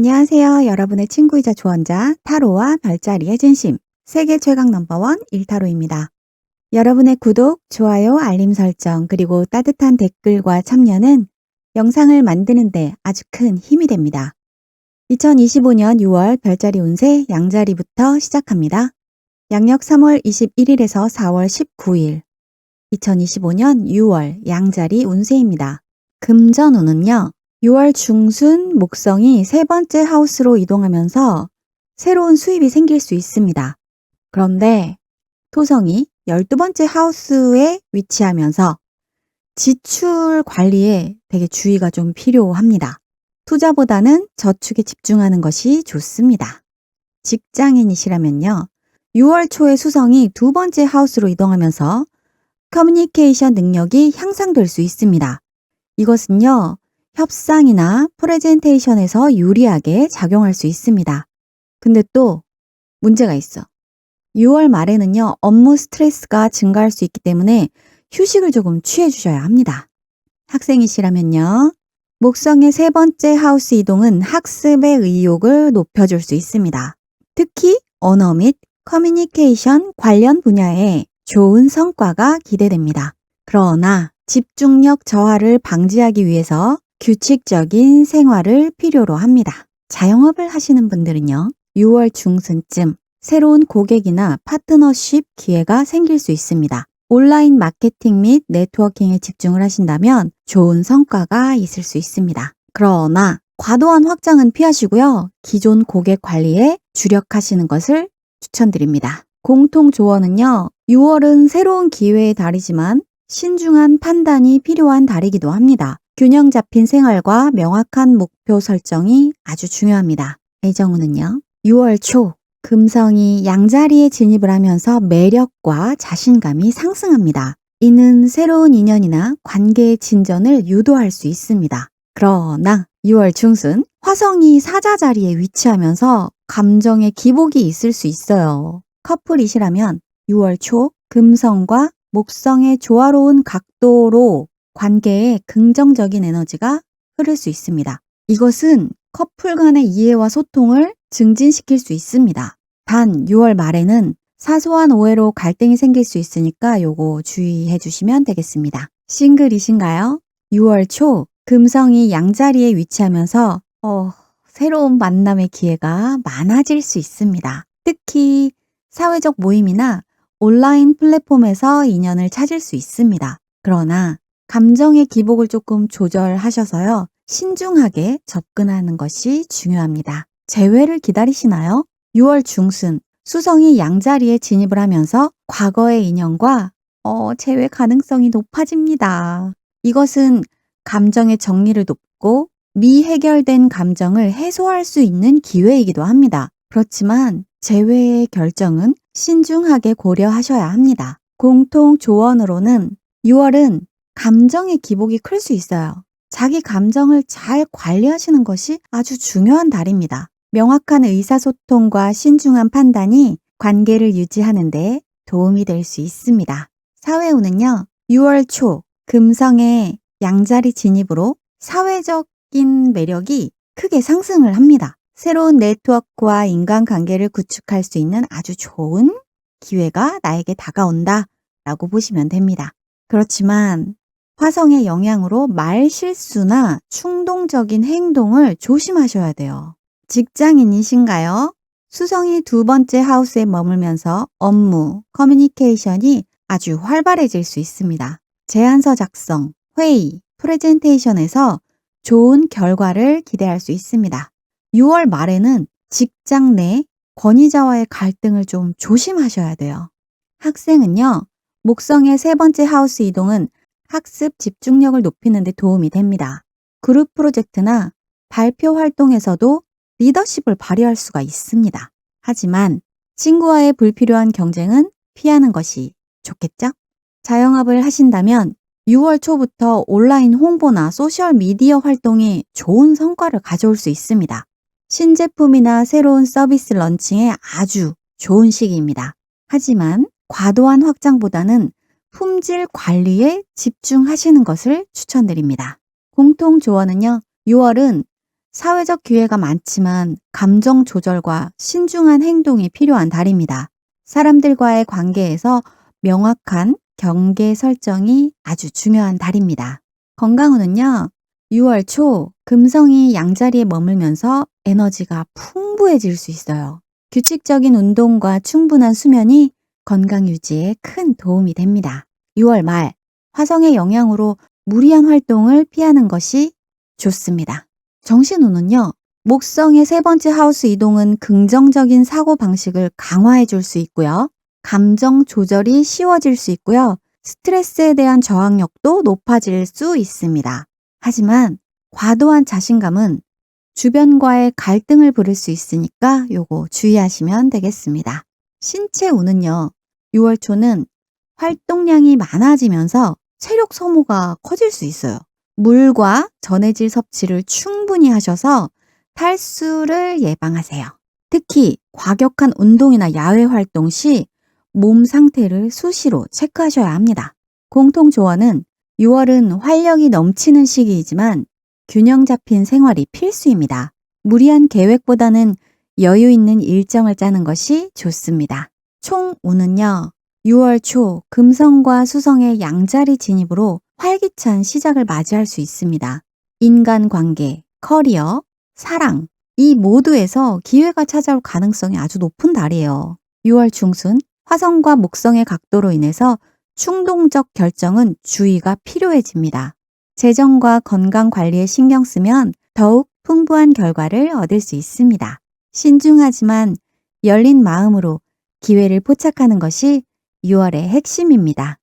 안녕하세요. 여러분의 친구이자 조언자 타로와 별자리의 진심 세계 최강 넘버원 일타로입니다. 여러분의 구독, 좋아요, 알림 설정 그리고 따뜻한 댓글과 참여는 영상을 만드는 데 아주 큰 힘이 됩니다. 2025년 6월 별자리 운세 양자리부터 시작합니다. 양력 3월 21일에서 4월 19일 2025년 6월 양자리 운세입니다. 금전운은요. 6월 중순 목성이 세 번째 하우스로 이동하면서 새로운 수입이 생길 수 있습니다. 그런데 토성이 12번째 하우스에 위치하면서 지출 관리에 되게 주의가 좀 필요합니다. 투자보다는 저축에 집중하는 것이 좋습니다. 직장인이시라면요. 6월 초에 수성이 두 번째 하우스로 이동하면서 커뮤니케이션 능력이 향상될 수 있습니다. 이것은요. 협상이나 프레젠테이션에서 유리하게 작용할 수 있습니다. 근데 또 문제가 있어. 6월 말에는요. 업무 스트레스가 증가할 수 있기 때문에 휴식을 조금 취해 주셔야 합니다. 학생이시라면요. 목성의 세 번째 하우스 이동은 학습의 의욕을 높여줄 수 있습니다. 특히 언어 및 커뮤니케이션 관련 분야에 좋은 성과가 기대됩니다. 그러나 집중력 저하를 방지하기 위해서 규칙적인 생활을 필요로 합니다. 자영업을 하시는 분들은요. 6월 중순쯤 새로운 고객이나 파트너십 기회가 생길 수 있습니다. 온라인 마케팅 및 네트워킹에 집중을 하신다면 좋은 성과가 있을 수 있습니다. 그러나 과도한 확장은 피하시고요. 기존 고객 관리에 주력하시는 것을 추천드립니다. 공통 조언은요. 6월은 새로운 기회의 달이지만 신중한 판단이 필요한 달이기도 합니다. 균형 잡힌 생활과 명확한 목표 설정이 아주 중요합니다. 애정운은요. 6월 초 금성이 양자리에 진입을 하면서 매력과 자신감이 상승합니다. 이는 새로운 인연이나 관계의 진전을 유도할 수 있습니다. 그러나 6월 중순 화성이 사자 자리에 위치하면서 감정의 기복이 있을 수 있어요. 커플이시라면 6월 초 금성과 목성의 조화로운 각도로 관계에 긍정적인 에너지가 흐를 수 있습니다. 이것은 커플 간의 이해와 소통을 증진시킬 수 있습니다. 단 6월 말에는 사소한 오해로 갈등이 생길 수 있으니까 요거 주의해 주시면 되겠습니다. 싱글이신가요? 6월 초 금성이 양자리에 위치하면서 새로운 만남의 기회가 많아질 수 있습니다. 특히 사회적 모임이나 온라인 플랫폼에서 인연을 찾을 수 있습니다. 그러나 감정의 기복을 조금 조절하셔서요. 신중하게 접근하는 것이 중요합니다. 재회를 기다리시나요? 6월 중순 수성이 양자리에 진입을 하면서 과거의 인연과 재회 가능성이 높아집니다. 이것은 감정의 정리를 돕고 미해결된 감정을 해소할 수 있는 기회이기도 합니다. 그렇지만 재회의 결정은 신중하게 고려하셔야 합니다. 공통 조언으로는 6월은 감정의 기복이 클 수 있어요. 자기 감정을 잘 관리하시는 것이 아주 중요한 달입니다. 명확한 의사소통과 신중한 판단이 관계를 유지하는 데 도움이 될 수 있습니다. 사회운은요. 6월 초 금성의 양자리 진입으로 사회적인 매력이 크게 상승을 합니다. 새로운 네트워크와 인간관계를 구축할 수 있는 아주 좋은 기회가 나에게 다가온다 라고 보시면 됩니다. 그렇지만 화성의 영향으로 말실수나 충동적인 행동을 조심하셔야 돼요. 직장인이신가요? 수성이 두 번째 하우스에 머물면서 업무, 커뮤니케이션이 아주 활발해질 수 있습니다. 제안서 작성, 회의, 프레젠테이션에서 좋은 결과를 기대할 수 있습니다. 6월 말에는 직장 내 권위자와의 갈등을 좀 조심하셔야 돼요. 학생은요. 목성의 세 번째 하우스 이동은 학습 집중력을 높이는 데 도움이 됩니다. 그룹 프로젝트나 발표 활동에서도 리더십을 발휘할 수가 있습니다. 하지만 친구와의 불필요한 경쟁은 피하는 것이 좋겠죠? 자영업을 하신다면 6월 초부터 온라인 홍보나 소셜미디어 활동이 좋은 성과를 가져올 수 있습니다. 신제품이나 새로운 서비스 런칭에 아주 좋은 시기입니다. 하지만 과도한 확장보다는 품질 관리에 집중하시는 것을 추천드립니다. 공통 조언은요. 6월은 사회적 기회가 많지만 감정 조절과 신중한 행동이 필요한 달입니다. 사람들과의 관계에서 명확한 경계 설정이 아주 중요한 달입니다. 건강운은요, 6월 초 금성이 양자리에 머물면서 에너지가 풍부해질 수 있어요. 규칙적인 운동과 충분한 수면이 건강 유지에 큰 도움이 됩니다. 6월 말 화성의 영향으로 무리한 활동을 피하는 것이 좋습니다. 정신운은요, 목성의 세 번째 하우스 이동은 긍정적인 사고 방식을 강화해 줄 수 있고요. 감정 조절이 쉬워질 수 있고요. 스트레스에 대한 저항력도 높아질 수 있습니다. 하지만 과도한 자신감은 주변과의 갈등을 부를 수 있으니까 요거 주의하시면 되겠습니다. 신체운은요, 6월 초는 활동량이 많아지면서 체력 소모가 커질 수 있어요. 물과 전해질 섭취를 충분히 하셔서 탈수를 예방하세요. 특히 과격한 운동이나 야외 활동 시 몸 상태를 수시로 체크하셔야 합니다. 공통 조언은 6월은 활력이 넘치는 시기이지만 균형 잡힌 생활이 필수입니다. 무리한 계획보다는 여유 있는 일정을 짜는 것이 좋습니다. 총 운은요, 6월 초 금성과 수성의 양자리 진입으로 활기찬 시작을 맞이할 수 있습니다. 인간관계, 커리어, 사랑, 이 모두에서 기회가 찾아올 가능성이 아주 높은 달이에요. 6월 중순 화성과 목성의 각도로 인해서 충동적 결정은 주의가 필요해집니다. 재정과 건강 관리에 신경 쓰면 더욱 풍부한 결과를 얻을 수 있습니다. 신중하지만 열린 마음으로 기회를 포착하는 것이 6월의 핵심입니다.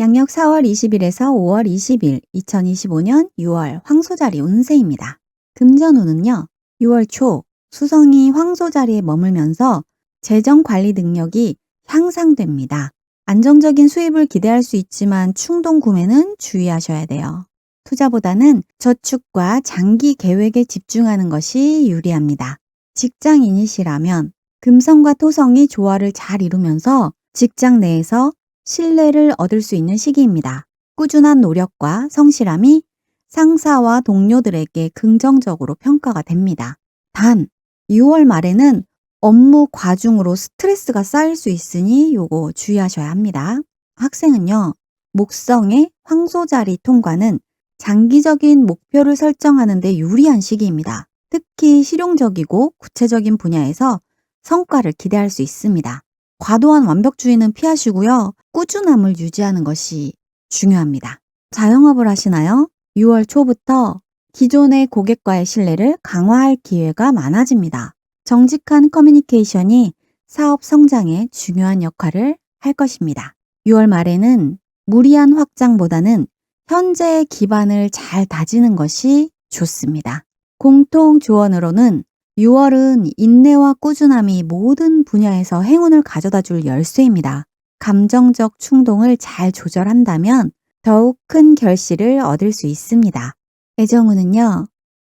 양력 4월 20일에서 5월 20일 2025년 6월 황소자리 운세입니다. 금전운은요, 6월 초 수성이 황소자리에 머물면서 재정 관리 능력이 향상됩니다. 안정적인 수입을 기대할 수 있지만 충동 구매는 주의하셔야 돼요. 투자보다는 저축과 장기 계획에 집중하는 것이 유리합니다. 직장인이시라면 금성과 토성이 조화를 잘 이루면서 직장 내에서 신뢰를 얻을 수 있는 시기입니다. 꾸준한 노력과 성실함이 상사와 동료들에게 긍정적으로 평가가 됩니다. 단, 6월 말에는 업무 과중으로 스트레스가 쌓일 수 있으니 요거 주의하셔야 합니다. 학생은요, 목성의 황소자리 통과는 장기적인 목표를 설정하는 데 유리한 시기입니다. 특히 실용적이고 구체적인 분야에서 성과를 기대할 수 있습니다. 과도한 완벽주의는 피하시고요. 꾸준함을 유지하는 것이 중요합니다. 자영업을 하시나요? 6월 초부터 기존의 고객과의 신뢰를 강화할 기회가 많아집니다. 정직한 커뮤니케이션이 사업 성장에 중요한 역할을 할 것입니다. 6월 말에는 무리한 확장보다는 현재의 기반을 잘 다지는 것이 좋습니다. 공통 조언으로는 6월은 인내와 꾸준함이 모든 분야에서 행운을 가져다 줄 열쇠입니다. 감정적 충동을 잘 조절한다면 더욱 큰 결실을 얻을 수 있습니다. 애정운은요,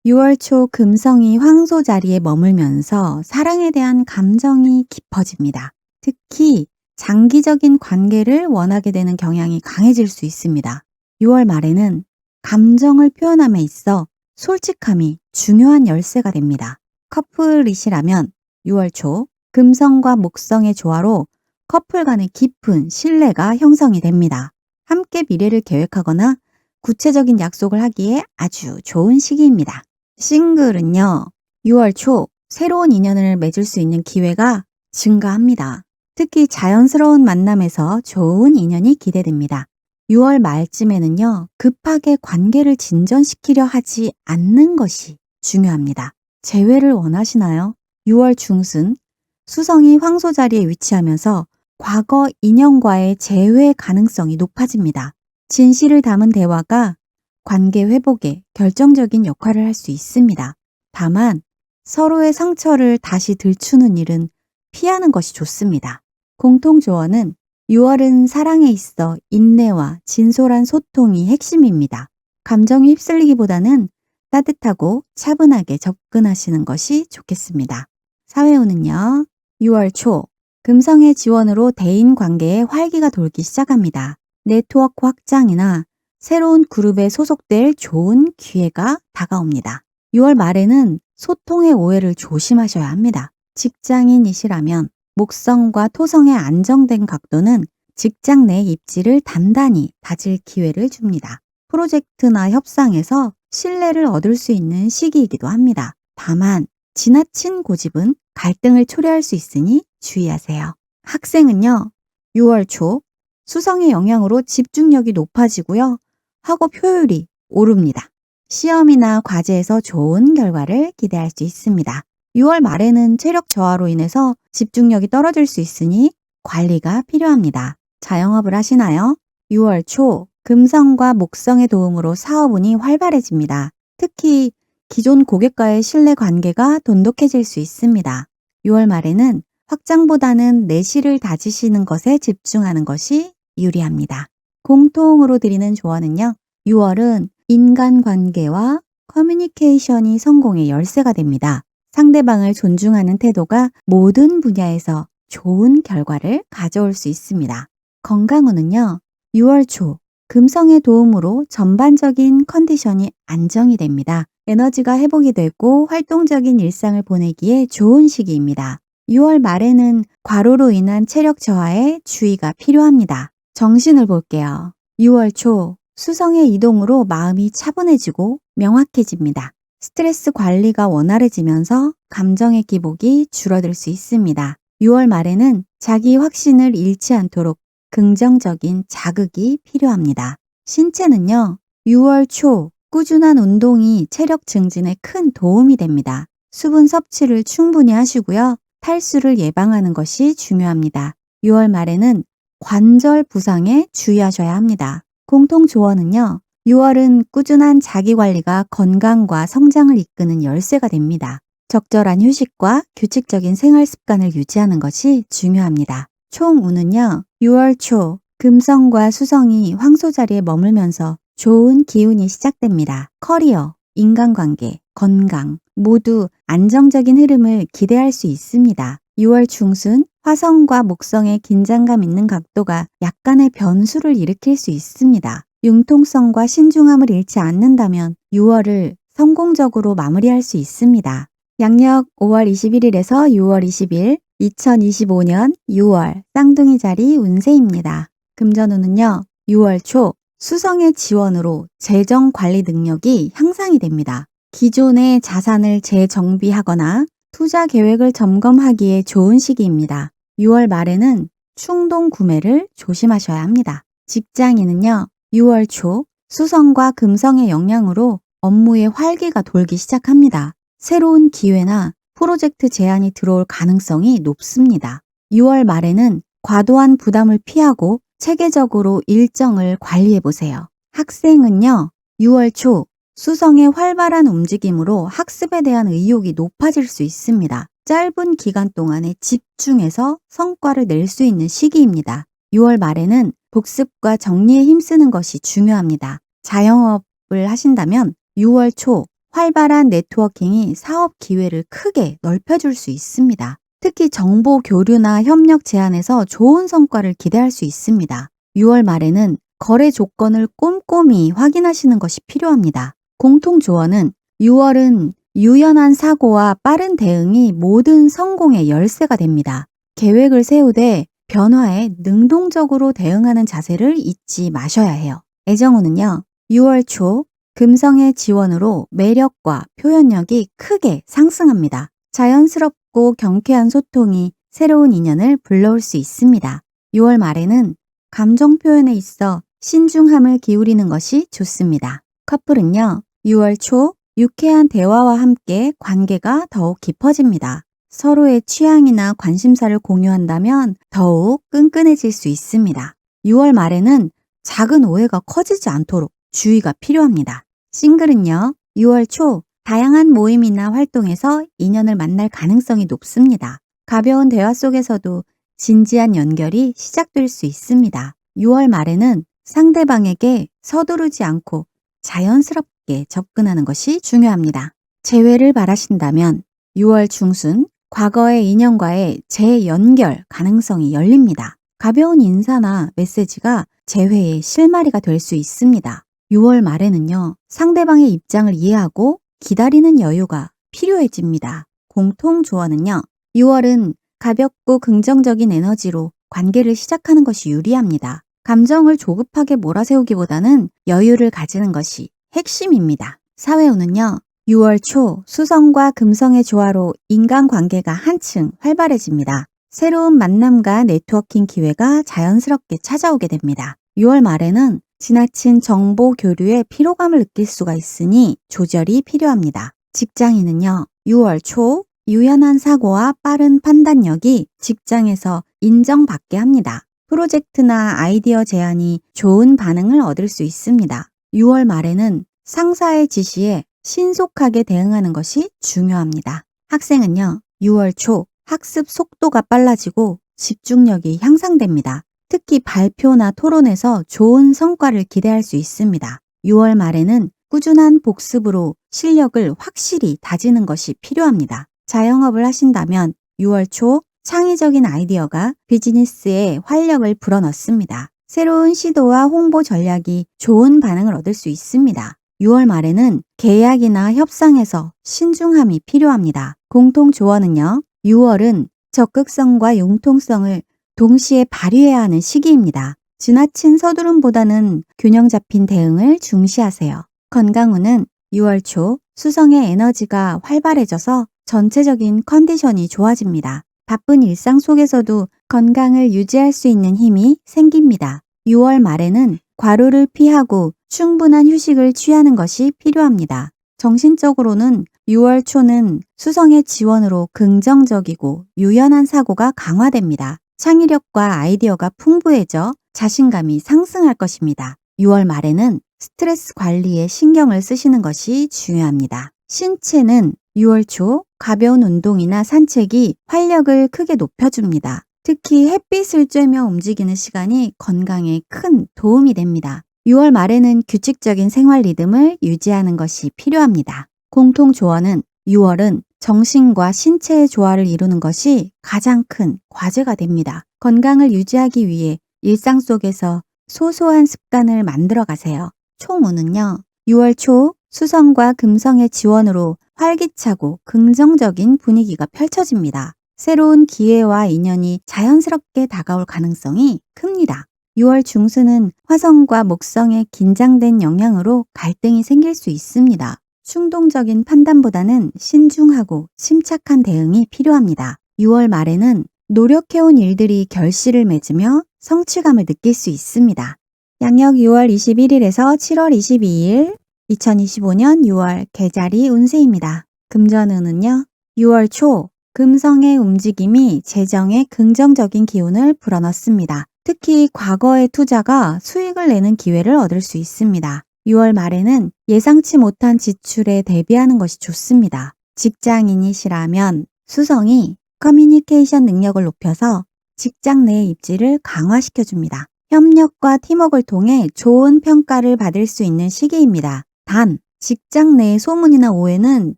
6월 초 금성이 황소 자리에 머물면서 사랑에 대한 감정이 깊어집니다. 특히 장기적인 관계를 원하게 되는 경향이 강해질 수 있습니다. 6월 말에는 감정을 표현함에 있어 솔직함이 중요한 열쇠가 됩니다. 커플이시라면 6월 초 금성과 목성의 조화로 커플 간의 깊은 신뢰가 형성이 됩니다. 함께 미래를 계획하거나 구체적인 약속을 하기에 아주 좋은 시기입니다. 싱글은요, 6월 초 새로운 인연을 맺을 수 있는 기회가 증가합니다. 특히 자연스러운 만남에서 좋은 인연이 기대됩니다. 6월 말쯤에는요, 급하게 관계를 진전시키려 하지 않는 것이 중요합니다. 재회를 원하시나요? 6월 중순 수성이 황소 자리에 위치하면서 과거 인연과의 재회 가능성이 높아집니다. 진실을 담은 대화가 관계 회복에 결정적인 역할을 할 수 있습니다. 다만 서로의 상처를 다시 들추는 일은 피하는 것이 좋습니다. 공통 조언은 6월은 사랑에 있어 인내와 진솔한 소통이 핵심입니다. 감정에 휩쓸리기보다는 따뜻하고 차분하게 접근하시는 것이 좋겠습니다. 사회운은요, 6월 초 금성의 지원으로 대인 관계에 활기가 돌기 시작합니다. 네트워크 확장이나 새로운 그룹에 소속될 좋은 기회가 다가옵니다. 6월 말에는 소통의 오해를 조심하셔야 합니다. 직장인이시라면 목성과 토성의 안정된 각도는 직장 내 입지를 단단히 다질 기회를 줍니다. 프로젝트나 협상에서 신뢰를 얻을 수 있는 시기이기도 합니다. 다만 지나친 고집은 갈등을 초래할 수 있으니 주의하세요. 학생은요, 6월 초 수성의 영향으로 집중력이 높아지고요. 학업 효율이 오릅니다. 시험이나 과제에서 좋은 결과를 기대할 수 있습니다. 6월 말에는 체력 저하로 인해서 집중력이 떨어질 수 있으니 관리가 필요합니다. 자영업을 하시나요? 6월 초 금성과 목성의 도움으로 사업운이 활발해집니다. 특히 기존 고객과의 신뢰 관계가 돈독해질 수 있습니다. 6월 말에는 확장보다는 내실을 다지시는 것에 집중하는 것이 유리합니다. 공통으로 드리는 조언은요. 6월은 인간관계와 커뮤니케이션이 성공의 열쇠가 됩니다. 상대방을 존중하는 태도가 모든 분야에서 좋은 결과를 가져올 수 있습니다. 건강운은요. 6월 초 금성의 도움으로 전반적인 컨디션이 안정이 됩니다. 에너지가 회복이 되고 활동적인 일상을 보내기에 좋은 시기입니다. 6월 말에는 과로로 인한 체력 저하에 주의가 필요합니다. 정신을 볼게요. 6월 초 수성의 이동으로 마음이 차분해지고 명확해집니다. 스트레스 관리가 원활해지면서 감정의 기복이 줄어들 수 있습니다. 6월 말에는 자기 확신을 잃지 않도록 긍정적인 자극이 필요합니다. 신체는요, 6월 초 꾸준한 운동이 체력 증진에 큰 도움이 됩니다. 수분 섭취를 충분히 하시고요. 탈수를 예방하는 것이 중요합니다. 6월 말에는 관절 부상에 주의하셔야 합니다. 공통 조언은요. 6월은 꾸준한 자기관리가 건강과 성장을 이끄는 열쇠가 됩니다. 적절한 휴식과 규칙적인 생활 습관을 유지하는 것이 중요합니다. 총 운은요. 6월 초 금성과 수성이 황소 자리에 머물면서 좋은 기운이 시작됩니다. 커리어, 인간관계, 건강 모두 안정적인 흐름을 기대할 수 있습니다. 6월 중순 화성과 목성의 긴장감 있는 각도가 약간의 변수를 일으킬 수 있습니다. 융통성과 신중함을 잃지 않는다면 6월을 성공적으로 마무리할 수 있습니다. 양력 5월 21일에서 6월 20일 2025년 6월 쌍둥이 자리 운세입니다. 금전운은요. 6월 초 수성의 지원으로 재정 관리 능력이 향상이 됩니다. 기존의 자산을 재정비하거나 투자 계획을 점검하기에 좋은 시기입니다. 6월 말에는 충동 구매를 조심하셔야 합니다. 직장인은요. 6월 초 수성과 금성의 영향으로 업무에 활기가 돌기 시작합니다. 새로운 기회나 프로젝트 제안이 들어올 가능성이 높습니다. 6월 말에는 과도한 부담을 피하고 체계적으로 일정을 관리해 보세요. 학생은요. 6월 초 수성의 활발한 움직임으로 학습에 대한 의욕이 높아질 수 있습니다. 짧은 기간 동안에 집중해서 성과를 낼 수 있는 시기입니다. 6월 말에는 복습과 정리에 힘쓰는 것이 중요합니다. 자영업을 하신다면 6월 초 활발한 네트워킹이 사업 기회를 크게 넓혀줄 수 있습니다. 특히 정보 교류나 협력 제안에서 좋은 성과를 기대할 수 있습니다. 6월 말에는 거래 조건을 꼼꼼히 확인하시는 것이 필요합니다. 공통 조언은 6월은 유연한 사고와 빠른 대응이 모든 성공의 열쇠가 됩니다. 계획을 세우되 변화에 능동적으로 대응하는 자세를 잊지 마셔야 해요. 애정운은요. 6월 초 금성의 지원으로 매력과 표현력이 크게 상승합니다. 자연스럽고 경쾌한 소통이 새로운 인연을 불러올 수 있습니다. 6월 말에는 감정 표현에 있어 신중함을 기울이는 것이 좋습니다. 커플은요. 6월 초 유쾌한 대화와 함께 관계가 더욱 깊어집니다. 서로의 취향이나 관심사를 공유한다면 더욱 끈끈해질 수 있습니다. 6월 말에는 작은 오해가 커지지 않도록 주의가 필요합니다. 싱글은요. 6월 초 다양한 모임이나 활동에서 인연을 만날 가능성이 높습니다. 가벼운 대화 속에서도 진지한 연결이 시작될 수 있습니다. 6월 말에는 상대방에게 서두르지 않고 자연스럽게 접근하는 것이 중요합니다. 재회를 바라신다면 6월 중순 과거의 인연과의 재연결 가능성이 열립니다. 가벼운 인사나 메시지가 재회의 실마리가 될 수 있습니다. 6월 말에는요. 상대방의 입장을 이해하고 기다리는 여유가 필요해집니다. 공통 조언은요. 6월은 가볍고 긍정적인 에너지로 관계를 시작하는 것이 유리합니다. 감정을 조급하게 몰아세우기보다는 여유를 가지는 것이 핵심입니다. 사회운은요. 6월 초 수성과 금성의 조화로 인간관계가 한층 활발해집니다. 새로운 만남과 네트워킹 기회가 자연스럽게 찾아오게 됩니다. 6월 말에는 지나친 정보 교류에 피로감을 느낄 수가 있으니 조절이 필요합니다. 직장인은요. 6월 초 유연한 사고와 빠른 판단력이 직장에서 인정받게 합니다. 프로젝트나 아이디어 제안이 좋은 반응을 얻을 수 있습니다. 6월 말에는 상사의 지시에 신속하게 대응하는 것이 중요합니다. 학생은요. 6월 초 학습 속도가 빨라지고 집중력이 향상됩니다. 특히 발표나 토론에서 좋은 성과를 기대할 수 있습니다. 6월 말에는 꾸준한 복습으로 실력을 확실히 다지는 것이 필요합니다. 자영업을 하신다면 6월 초 창의적인 아이디어가 비즈니스에 활력을 불어넣습니다. 새로운 시도와 홍보 전략이 좋은 반응을 얻을 수 있습니다. 6월 말에는 계약이나 협상에서 신중함이 필요합니다. 공통 조언은요. 6월은 적극성과 융통성을 동시에 발휘해야 하는 시기입니다. 지나친 서두름보다는 균형 잡힌 대응을 중시하세요. 건강운은 6월 초 수성의 에너지가 활발해져서 전체적인 컨디션이 좋아집니다. 바쁜 일상 속에서도 건강을 유지할 수 있는 힘이 생깁니다. 6월 말에는 과로를 피하고 충분한 휴식을 취하는 것이 필요합니다. 정신적으로는 6월 초는 수성의 지원으로 긍정적이고 유연한 사고가 강화됩니다. 창의력과 아이디어가 풍부해져 자신감이 상승할 것입니다. 6월 말에는 스트레스 관리에 신경을 쓰시는 것이 중요합니다. 신체는 6월 초 가벼운 운동이나 산책이 활력을 크게 높여줍니다. 특히 햇빛을 쬐며 움직이는 시간이 건강에 큰 도움이 됩니다. 6월 말에는 규칙적인 생활 리듬을 유지하는 것이 필요합니다. 공통 조언은 6월은 정신과 신체의 조화를 이루는 것이 가장 큰 과제가 됩니다. 건강을 유지하기 위해 일상 속에서 소소한 습관을 만들어 가세요. 총운은요. 6월 초 수성과 금성의 지원으로 활기차고 긍정적인 분위기가 펼쳐집니다. 새로운 기회와 인연이 자연스럽게 다가올 가능성이 큽니다. 6월 중순은 화성과 목성의 긴장된 영향으로 갈등이 생길 수 있습니다. 충동적인 판단보다는 신중하고 침착한 대응이 필요합니다. 6월 말에는 노력해온 일들이 결실을 맺으며 성취감을 느낄 수 있습니다. 양력 6월 21일에서 7월 22일 2025년 6월 계자리 운세입니다. 금전운은요. 6월 초 금성의 움직임이 재정에 긍정적인 기운을 불어넣습니다. 특히 과거의 투자가 수익을 내는 기회를 얻을 수 있습니다. 6월 말에는 예상치 못한 지출에 대비하는 것이 좋습니다. 직장인이시라면 수성이 커뮤니케이션 능력을 높여서 직장 내 입지를 강화시켜줍니다. 협력과 팀워크를 통해 좋은 평가를 받을 수 있는 시기입니다. 단, 직장 내 소문이나 오해는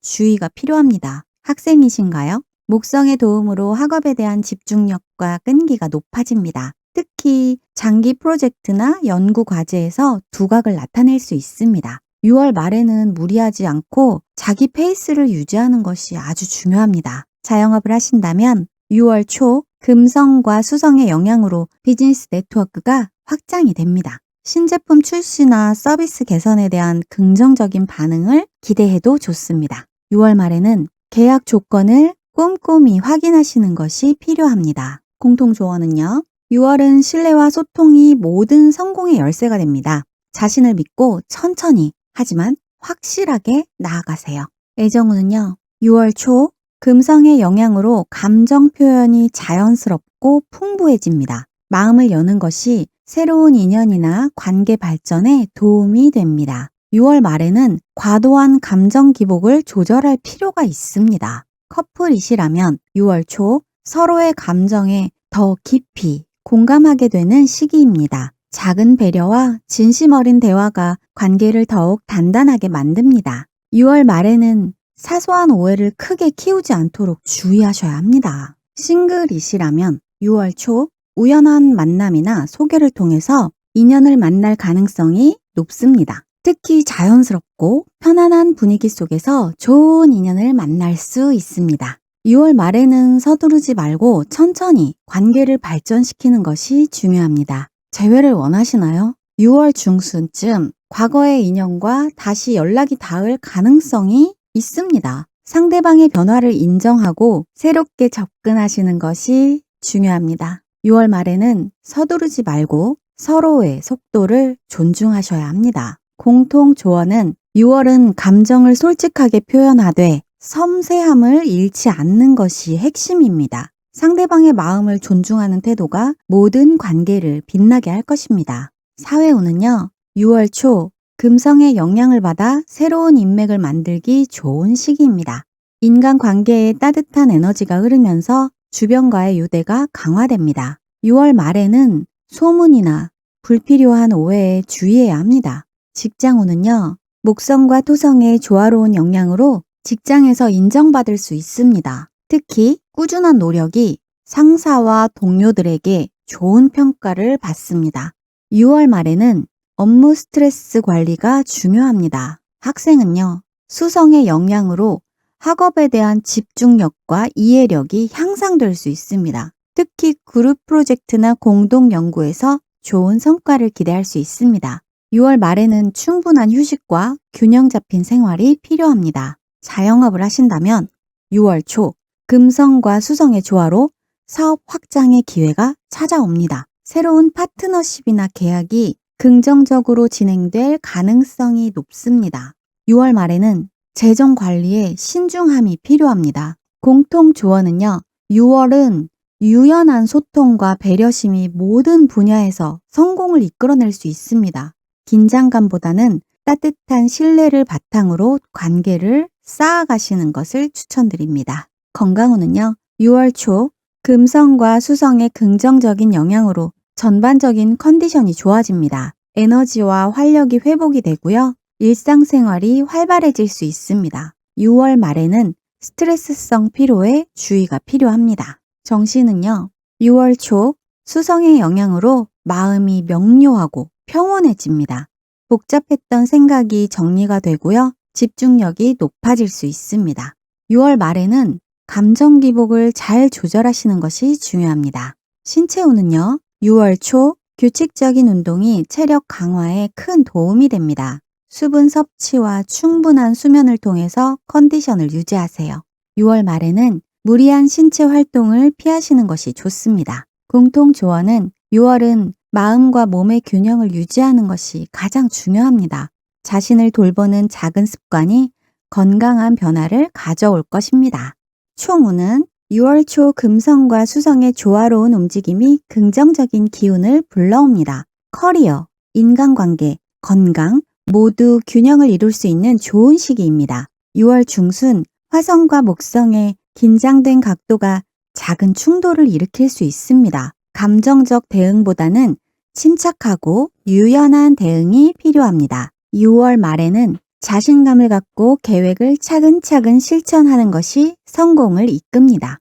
주의가 필요합니다. 학생이신가요? 목성의 도움으로 학업에 대한 집중력과 끈기가 높아집니다. 특히 장기 프로젝트나 연구 과제에서 두각을 나타낼 수 있습니다. 6월 말에는 무리하지 않고 자기 페이스를 유지하는 것이 아주 중요합니다. 자영업을 하신다면 6월 초 금성과 수성의 영향으로 비즈니스 네트워크가 확장이 됩니다. 신제품 출시나 서비스 개선에 대한 긍정적인 반응을 기대해도 좋습니다. 6월 말에는 계약 조건을 꼼꼼히 확인하시는 것이 필요합니다. 공통 조언은요. 6월은 신뢰와 소통이 모든 성공의 열쇠가 됩니다. 자신을 믿고 천천히 하지만 확실하게 나아가세요. 애정운은요. 6월 초 금성의 영향으로 감정 표현이 자연스럽고 풍부해집니다. 마음을 여는 것이 새로운 인연이나 관계 발전에 도움이 됩니다. 6월 말에는 과도한 감정 기복을 조절할 필요가 있습니다. 커플이시라면 6월 초 서로의 감정에 더 깊이 공감하게 되는 시기입니다. 작은 배려와 진심 어린 대화가 관계를 더욱 단단하게 만듭니다. 6월 말에는 사소한 오해를 크게 키우지 않도록 주의하셔야 합니다. 싱글이시라면 6월 초 우연한 만남이나 소개를 통해서 인연을 만날 가능성이 높습니다. 특히 자연스럽고 편안한 분위기 속에서 좋은 인연을 만날 수 있습니다. 6월 말에는 서두르지 말고 천천히 관계를 발전시키는 것이 중요합니다. 재회를 원하시나요? 6월 중순쯤 과거의 인연과 다시 연락이 닿을 가능성이 있습니다. 상대방의 변화를 인정하고 새롭게 접근하시는 것이 중요합니다. 6월 말에는 서두르지 말고 서로의 속도를 존중하셔야 합니다. 공통 조언은 6월은 감정을 솔직하게 표현하되 섬세함을 잃지 않는 것이 핵심입니다. 상대방의 마음을 존중하는 태도가 모든 관계를 빛나게 할 것입니다. 사회운은요, 6월 초 금성의 영향을 받아 새로운 인맥을 만들기 좋은 시기입니다. 인간관계에 따뜻한 에너지가 흐르면서 주변과의 유대가 강화됩니다. 6월 말에는 소문이나 불필요한 오해에 주의해야 합니다. 직장운은요, 목성과 토성의 조화로운 영향으로 직장에서 인정받을 수 있습니다. 특히 꾸준한 노력이 상사와 동료들에게 좋은 평가를 받습니다. 6월 말에는 업무 스트레스 관리가 중요합니다. 학생은요, 수성의 영향으로 학업에 대한 집중력과 이해력이 향상될 수 있습니다. 특히 그룹 프로젝트나 공동 연구에서 좋은 성과를 기대할 수 있습니다. 6월 말에는 충분한 휴식과 균형 잡힌 생활이 필요합니다. 자영업을 하신다면 6월 초 금성과 수성의 조화로 사업 확장의 기회가 찾아옵니다. 새로운 파트너십이나 계약이 긍정적으로 진행될 가능성이 높습니다. 6월 말에는 재정 관리에 신중함이 필요합니다. 공통 조언은요, 6월은 유연한 소통과 배려심이 모든 분야에서 성공을 이끌어낼 수 있습니다. 긴장감보다는 따뜻한 신뢰를 바탕으로 관계를 쌓아가시는 것을 추천드립니다. 건강운은요, 6월 초 금성과 수성의 긍정적인 영향으로 전반적인 컨디션이 좋아집니다. 에너지와 활력이 회복이 되고요. 일상생활이 활발해질 수 있습니다. 6월 말에는 스트레스성 피로에 주의가 필요합니다. 정신은요, 6월 초 수성의 영향으로 마음이 명료하고 평온해집니다. 복잡했던 생각이 정리가 되고요. 집중력이 높아질 수 있습니다. 6월 말에는 감정 기복을 잘 조절하시는 것이 중요합니다. 신체운은요, 6월 초 규칙적인 운동이 체력 강화에 큰 도움이 됩니다. 수분 섭취와 충분한 수면을 통해서 컨디션을 유지하세요. 6월 말에는 무리한 신체 활동을 피하시는 것이 좋습니다. 공통 조언은 6월은 마음과 몸의 균형을 유지하는 것이 가장 중요합니다. 자신을 돌보는 작은 습관이 건강한 변화를 가져올 것입니다. 총운은 6월 초 금성과 수성의 조화로운 움직임이 긍정적인 기운을 불러옵니다. 커리어, 인간관계, 건강 모두 균형을 이룰 수 있는 좋은 시기입니다. 6월 중순 화성과 목성의 긴장된 각도가 작은 충돌을 일으킬 수 있습니다. 감정적 대응보다는 침착하고 유연한 대응이 필요합니다. 6월 말에는 자신감을 갖고 계획을 차근차근 실천하는 것이 성공을 이끕니다.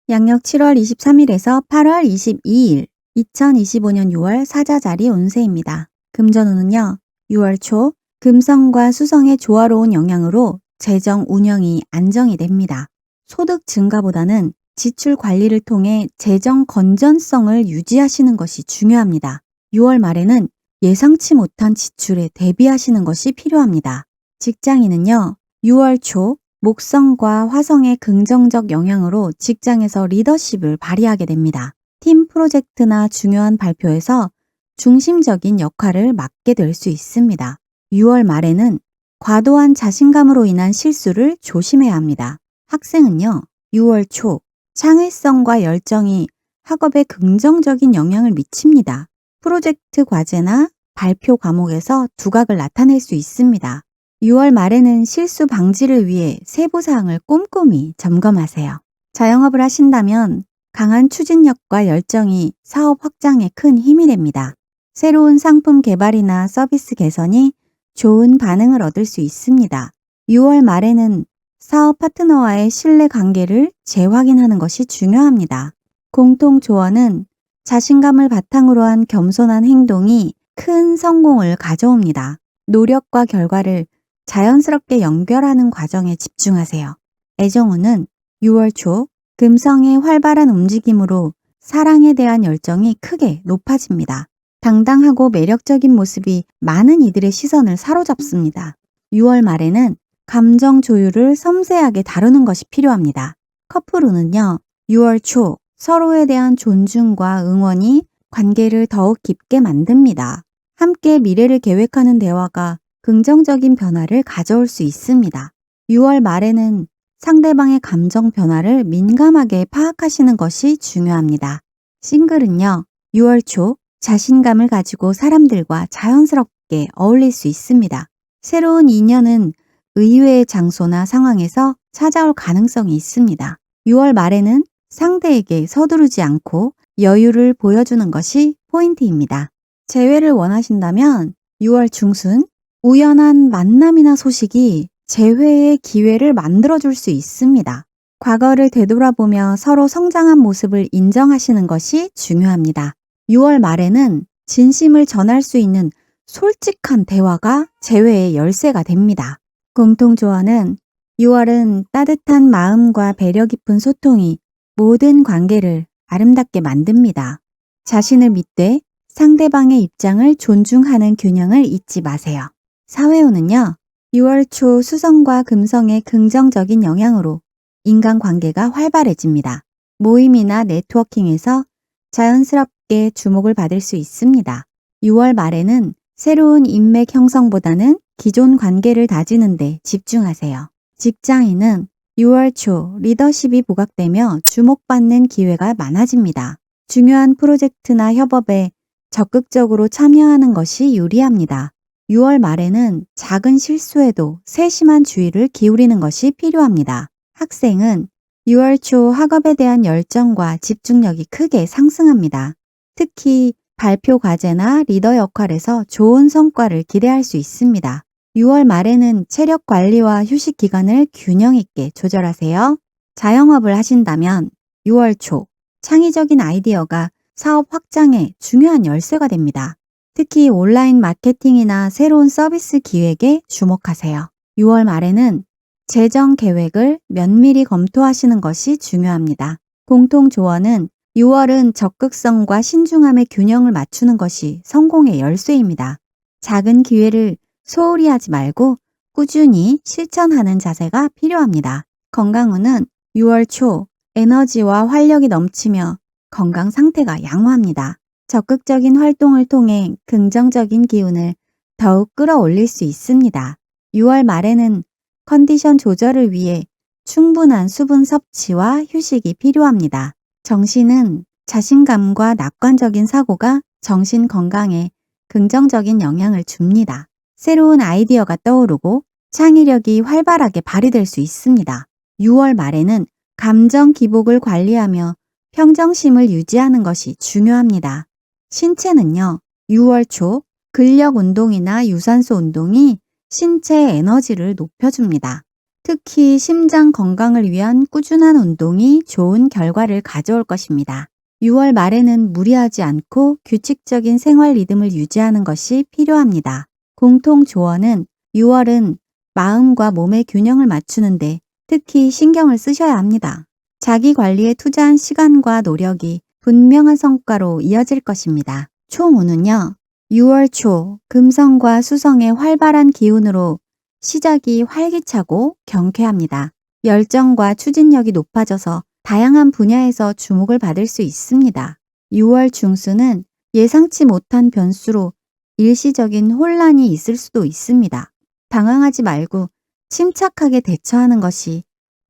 양력 7월 23일에서 8월 22일 2025년 6월 사자자리 운세입니다. 금전운은요, 6월 초 금성과 수성의 조화로운 영향으로 재정 운영이 안정이 됩니다. 소득 증가보다는 지출 관리를 통해 재정 건전성을 유지하시는 것이 중요합니다. 6월 말에는 예상치 못한 지출에 대비하시는 것이 필요합니다. 직장인은요, 6월 초 목성과 화성의 긍정적 영향으로 직장에서 리더십을 발휘하게 됩니다. 팀 프로젝트나 중요한 발표에서 중심적인 역할을 맡게 될 수 있습니다. 6월 말에는 과도한 자신감으로 인한 실수를 조심해야 합니다. 학생은요, 6월 초 창의성과 열정이 학업에 긍정적인 영향을 미칩니다. 프로젝트 과제나 발표 과목에서 두각을 나타낼 수 있습니다. 6월 말에는 실수 방지를 위해 세부사항을 꼼꼼히 점검하세요. 자영업을 하신다면 강한 추진력과 열정이 사업 확장에 큰 힘이 됩니다. 새로운 상품 개발이나 서비스 개선이 좋은 반응을 얻을 수 있습니다. 6월 말에는 사업 파트너와의 신뢰 관계를 재확인하는 것이 중요합니다. 공통 조언은 자신감을 바탕으로 한 겸손한 행동이 큰 성공을 가져옵니다. 노력과 결과를 자연스럽게 연결하는 과정에 집중하세요. 애정운은 6월 초 금성의 활발한 움직임으로 사랑에 대한 열정이 크게 높아집니다. 당당하고 매력적인 모습이 많은 이들의 시선을 사로잡습니다. 6월 말에는 감정 조율을 섬세하게 다루는 것이 필요합니다. 커플운은요, 6월 초 서로에 대한 존중과 응원이 관계를 더욱 깊게 만듭니다. 함께 미래를 계획하는 대화가 긍정적인 변화를 가져올 수 있습니다. 6월 말에는 상대방의 감정 변화를 민감하게 파악하시는 것이 중요합니다. 싱글은요, 6월 초 자신감을 가지고 사람들과 자연스럽게 어울릴 수 있습니다. 새로운 인연은 의외의 장소나 상황에서 찾아올 가능성이 있습니다. 6월 말에는 상대에게 서두르지 않고 여유를 보여주는 것이 포인트입니다. 재회를 원하신다면 6월 중순 우연한 만남이나 소식이 재회의 기회를 만들어줄 수 있습니다. 과거를 되돌아보며 서로 성장한 모습을 인정하시는 것이 중요합니다. 6월 말에는 진심을 전할 수 있는 솔직한 대화가 재회의 열쇠가 됩니다. 공통조언은 6월은 따뜻한 마음과 배려 깊은 소통이 모든 관계를 아름답게 만듭니다. 자신을 믿되 상대방의 입장을 존중하는 균형을 잊지 마세요. 사회운은요, 6월 초 수성과 금성의 긍정적인 영향으로 인간관계가 활발해집니다. 모임이나 네트워킹에서 자연스럽게 주목을 받을 수 있습니다. 6월 말에는 새로운 인맥 형성보다는 기존 관계를 다지는 데 집중하세요. 직장인은 6월 초 리더십이 부각되며 주목받는 기회가 많아집니다. 중요한 프로젝트나 협업에 적극적으로 참여하는 것이 유리합니다. 6월 말에는 작은 실수에도 세심한 주의를 기울이는 것이 필요합니다. 학생은 6월 초 학업에 대한 열정과 집중력이 크게 상승합니다. 특히 발표 과제나 리더 역할에서 좋은 성과를 기대할 수 있습니다. 6월 말에는 체력 관리와 휴식 기간을 균형 있게 조절하세요. 자영업을 하신다면 6월 초 창의적인 아이디어가 사업 확장에 중요한 열쇠가 됩니다. 특히 온라인 마케팅이나 새로운 서비스 기획에 주목하세요. 6월 말에는 재정 계획을 면밀히 검토하시는 것이 중요합니다. 공통 조언은 6월은 적극성과 신중함의 균형을 맞추는 것이 성공의 열쇠입니다. 작은 기회를 소홀히 하지 말고 꾸준히 실천하는 자세가 필요합니다. 건강운은 6월 초 에너지와 활력이 넘치며 건강 상태가 양호합니다. 적극적인 활동을 통해 긍정적인 기운을 더욱 끌어올릴 수 있습니다. 6월 말에는 컨디션 조절을 위해 충분한 수분 섭취와 휴식이 필요합니다. 정신은 자신감과 낙관적인 사고가 정신 건강에 긍정적인 영향을 줍니다. 새로운 아이디어가 떠오르고 창의력이 활발하게 발휘될 수 있습니다. 6월 말에는 감정 기복을 관리하며 평정심을 유지하는 것이 중요합니다. 신체는요, 6월 초 근력 운동이나 유산소 운동이 신체 에너지를 높여줍니다. 특히 심장 건강을 위한 꾸준한 운동이 좋은 결과를 가져올 것입니다. 6월 말에는 무리하지 않고 규칙적인 생활 리듬을 유지하는 것이 필요합니다. 공통 조언은 6월은 마음과 몸의 균형을 맞추는데 특히 신경을 쓰셔야 합니다. 자기 관리에 투자한 시간과 노력이 분명한 성과로 이어질 것입니다. 총운은요, 6월 초 금성과 수성의 활발한 기운으로 시작이 활기차고 경쾌합니다. 열정과 추진력이 높아져서 다양한 분야에서 주목을 받을 수 있습니다. 6월 중순은 예상치 못한 변수로 일시적인 혼란이 있을 수도 있습니다. 당황하지 말고 침착하게 대처하는 것이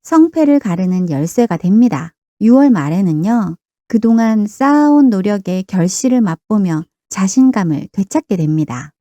성패를 가르는 열쇠가 됩니다. 6월 말에는요, 그동안 쌓아온 노력의 결실을 맛보며 자신감을 되찾게 됩니다.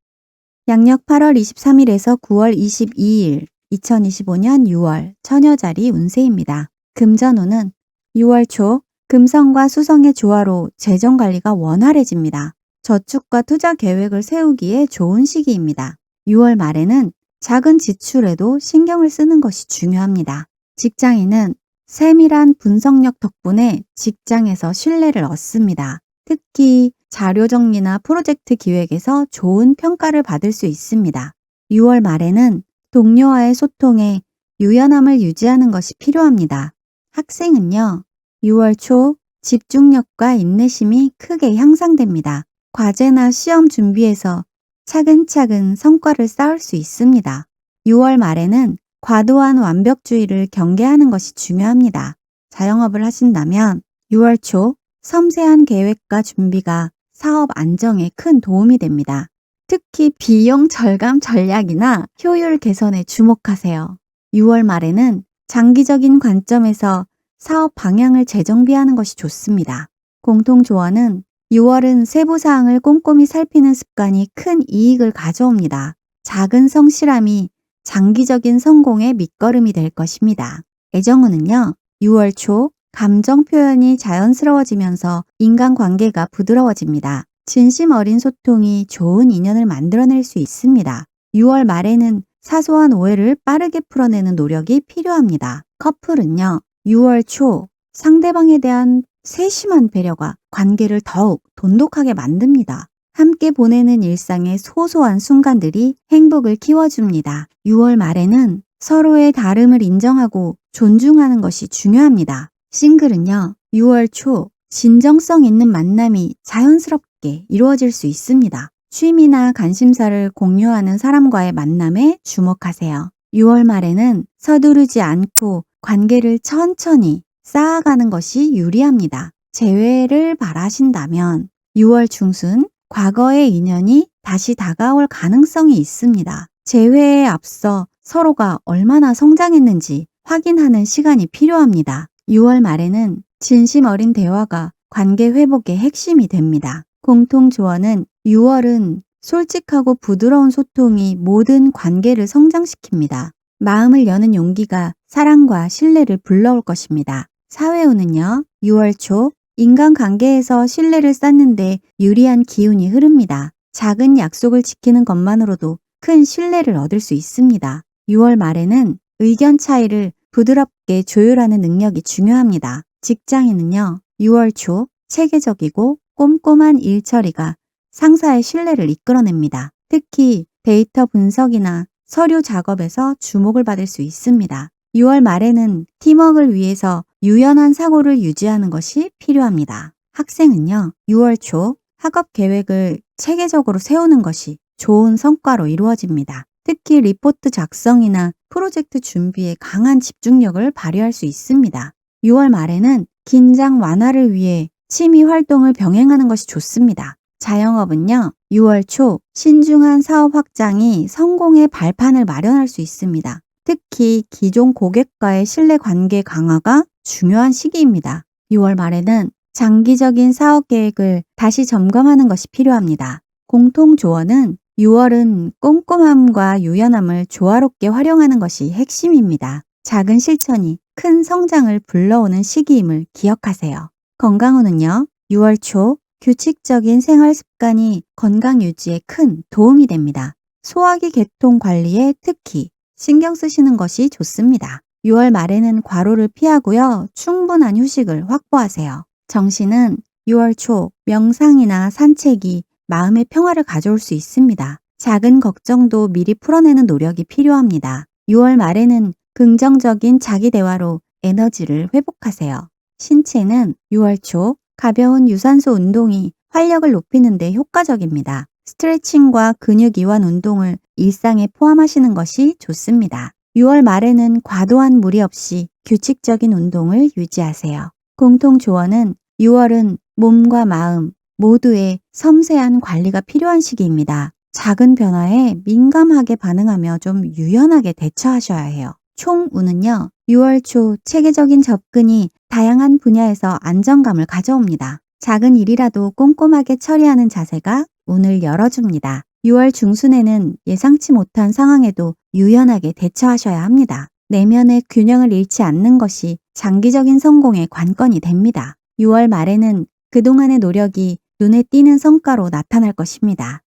양력 8월 23일에서 9월 22일 2025년 6월 처녀자리 운세입니다. 금전운은 6월 초 금성과 수성의 조화로 재정관리가 원활해집니다. 저축과 투자 계획을 세우기에 좋은 시기입니다. 6월 말에는 작은 지출에도 신경을 쓰는 것이 중요합니다. 직장인은 세밀한 분석력 덕분에 직장에서 신뢰를 얻습니다. 특히 자료 정리나 프로젝트 기획에서 좋은 평가를 받을 수 있습니다. 6월 말에는 동료와의 소통에 유연함을 유지하는 것이 필요합니다. 학생은요, 6월 초 집중력과 인내심이 크게 향상됩니다. 과제나 시험 준비에서 차근차근 성과를 쌓을 수 있습니다. 6월 말에는 과도한 완벽주의를 경계하는 것이 중요합니다. 자영업을 하신다면 6월 초 섬세한 계획과 준비가 사업 안정에 큰 도움이 됩니다. 특히 비용 절감 전략이나 효율 개선에 주목하세요. 6월 말에는 장기적인 관점에서 사업 방향을 재정비하는 것이 좋습니다. 공통조언은 6월은 세부 사항을 꼼꼼히 살피는 습관이 큰 이익을 가져옵니다. 작은 성실함이 장기적인 성공의 밑거름이 될 것입니다. 애정운은요, 6월 초 감정 표현이 자연스러워지면서 인간관계가 부드러워집니다. 진심 어린 소통이 좋은 인연을 만들어낼 수 있습니다. 6월 말에는 사소한 오해를 빠르게 풀어내는 노력이 필요합니다. 커플은요, 6월 초 상대방에 대한 세심한 배려가 관계를 더욱 돈독하게 만듭니다. 함께 보내는 일상의 소소한 순간들이 행복을 키워줍니다. 6월 말에는 서로의 다름을 인정하고 존중하는 것이 중요합니다. 싱글은요, 6월 초 진정성 있는 만남이 자연스럽게 이루어질 수 있습니다. 취미나 관심사를 공유하는 사람과의 만남에 주목하세요. 6월 말에는 서두르지 않고 관계를 천천히 쌓아가는 것이 유리합니다. 재회를 바라신다면 6월 중순 과거의 인연이 다시 다가올 가능성이 있습니다. 재회에 앞서 서로가 얼마나 성장했는지 확인하는 시간이 필요합니다. 6월 말에는 진심 어린 대화가 관계 회복의 핵심이 됩니다. 공통 조언은 6월은 솔직하고 부드러운 소통이 모든 관계를 성장시킵니다. 마음을 여는 용기가 사랑과 신뢰를 불러올 것입니다. 사회운은요, 6월 초 인간관계에서 신뢰를 쌓는데 유리한 기운이 흐릅니다. 작은 약속을 지키는 것만으로도 큰 신뢰를 얻을 수 있습니다. 6월 말에는 의견 차이를 부드럽게 조율하는 능력이 중요합니다. 직장인은요, 6월 초 체계적이고 꼼꼼한 일 처리가 상사의 신뢰를 이끌어냅니다. 특히 데이터 분석이나 서류 작업에서 주목을 받을 수 있습니다. 6월 말에는 팀워크를 위해서 유연한 사고를 유지하는 것이 필요합니다. 학생은요, 6월 초 학업 계획을 체계적으로 세우는 것이 좋은 성과로 이루어집니다. 특히 리포트 작성이나 프로젝트 준비에 강한 집중력을 발휘할 수 있습니다. 6월 말에는 긴장 완화를 위해 취미 활동을 병행하는 것이 좋습니다. 자영업은요, 6월 초 신중한 사업 확장이 성공의 발판을 마련할 수 있습니다. 특히 기존 고객과의 신뢰 관계 강화가 중요한 시기입니다. 6월 말에는 장기적인 사업 계획을 다시 점검하는 것이 필요합니다. 공통 조언은 6월은 꼼꼼함과 유연함을 조화롭게 활용하는 것이 핵심입니다. 작은 실천이 큰 성장을 불러오는 시기임을 기억하세요. 건강운은요, 6월 초 규칙적인 생활 습관이 건강 유지에 큰 도움이 됩니다. 소화기 계통 관리에 특히 신경 쓰시는 것이 좋습니다. 6월 말에는 과로를 피하고요. 충분한 휴식을 확보하세요. 정신은 6월 초 명상이나 산책이 마음의 평화를 가져올 수 있습니다. 작은 걱정도 미리 풀어내는 노력이 필요합니다. 6월 말에는 긍정적인 자기 대화로 에너지를 회복하세요. 신체는 6월 초 가벼운 유산소 운동이 활력을 높이는 데 효과적입니다. 스트레칭과 근육 이완 운동을 일상에 포함하시는 것이 좋습니다. 6월 말에는 과도한 무리 없이 규칙적인 운동을 유지하세요. 공통 조언은 6월은 몸과 마음 모두의 섬세한 관리가 필요한 시기입니다. 작은 변화에 민감하게 반응하며 좀 유연하게 대처하셔야 해요. 총운은요, 6월 초 체계적인 접근이 다양한 분야에서 안정감을 가져옵니다. 작은 일이라도 꼼꼼하게 처리하는 자세가 운을 열어줍니다. 6월 중순에는 예상치 못한 상황에도 유연하게 대처하셔야 합니다. 내면의 균형을 잃지 않는 것이 장기적인 성공의 관건이 됩니다. 6월 말에는 그동안의 노력이 눈에 띄는 성과로 나타날 것입니다.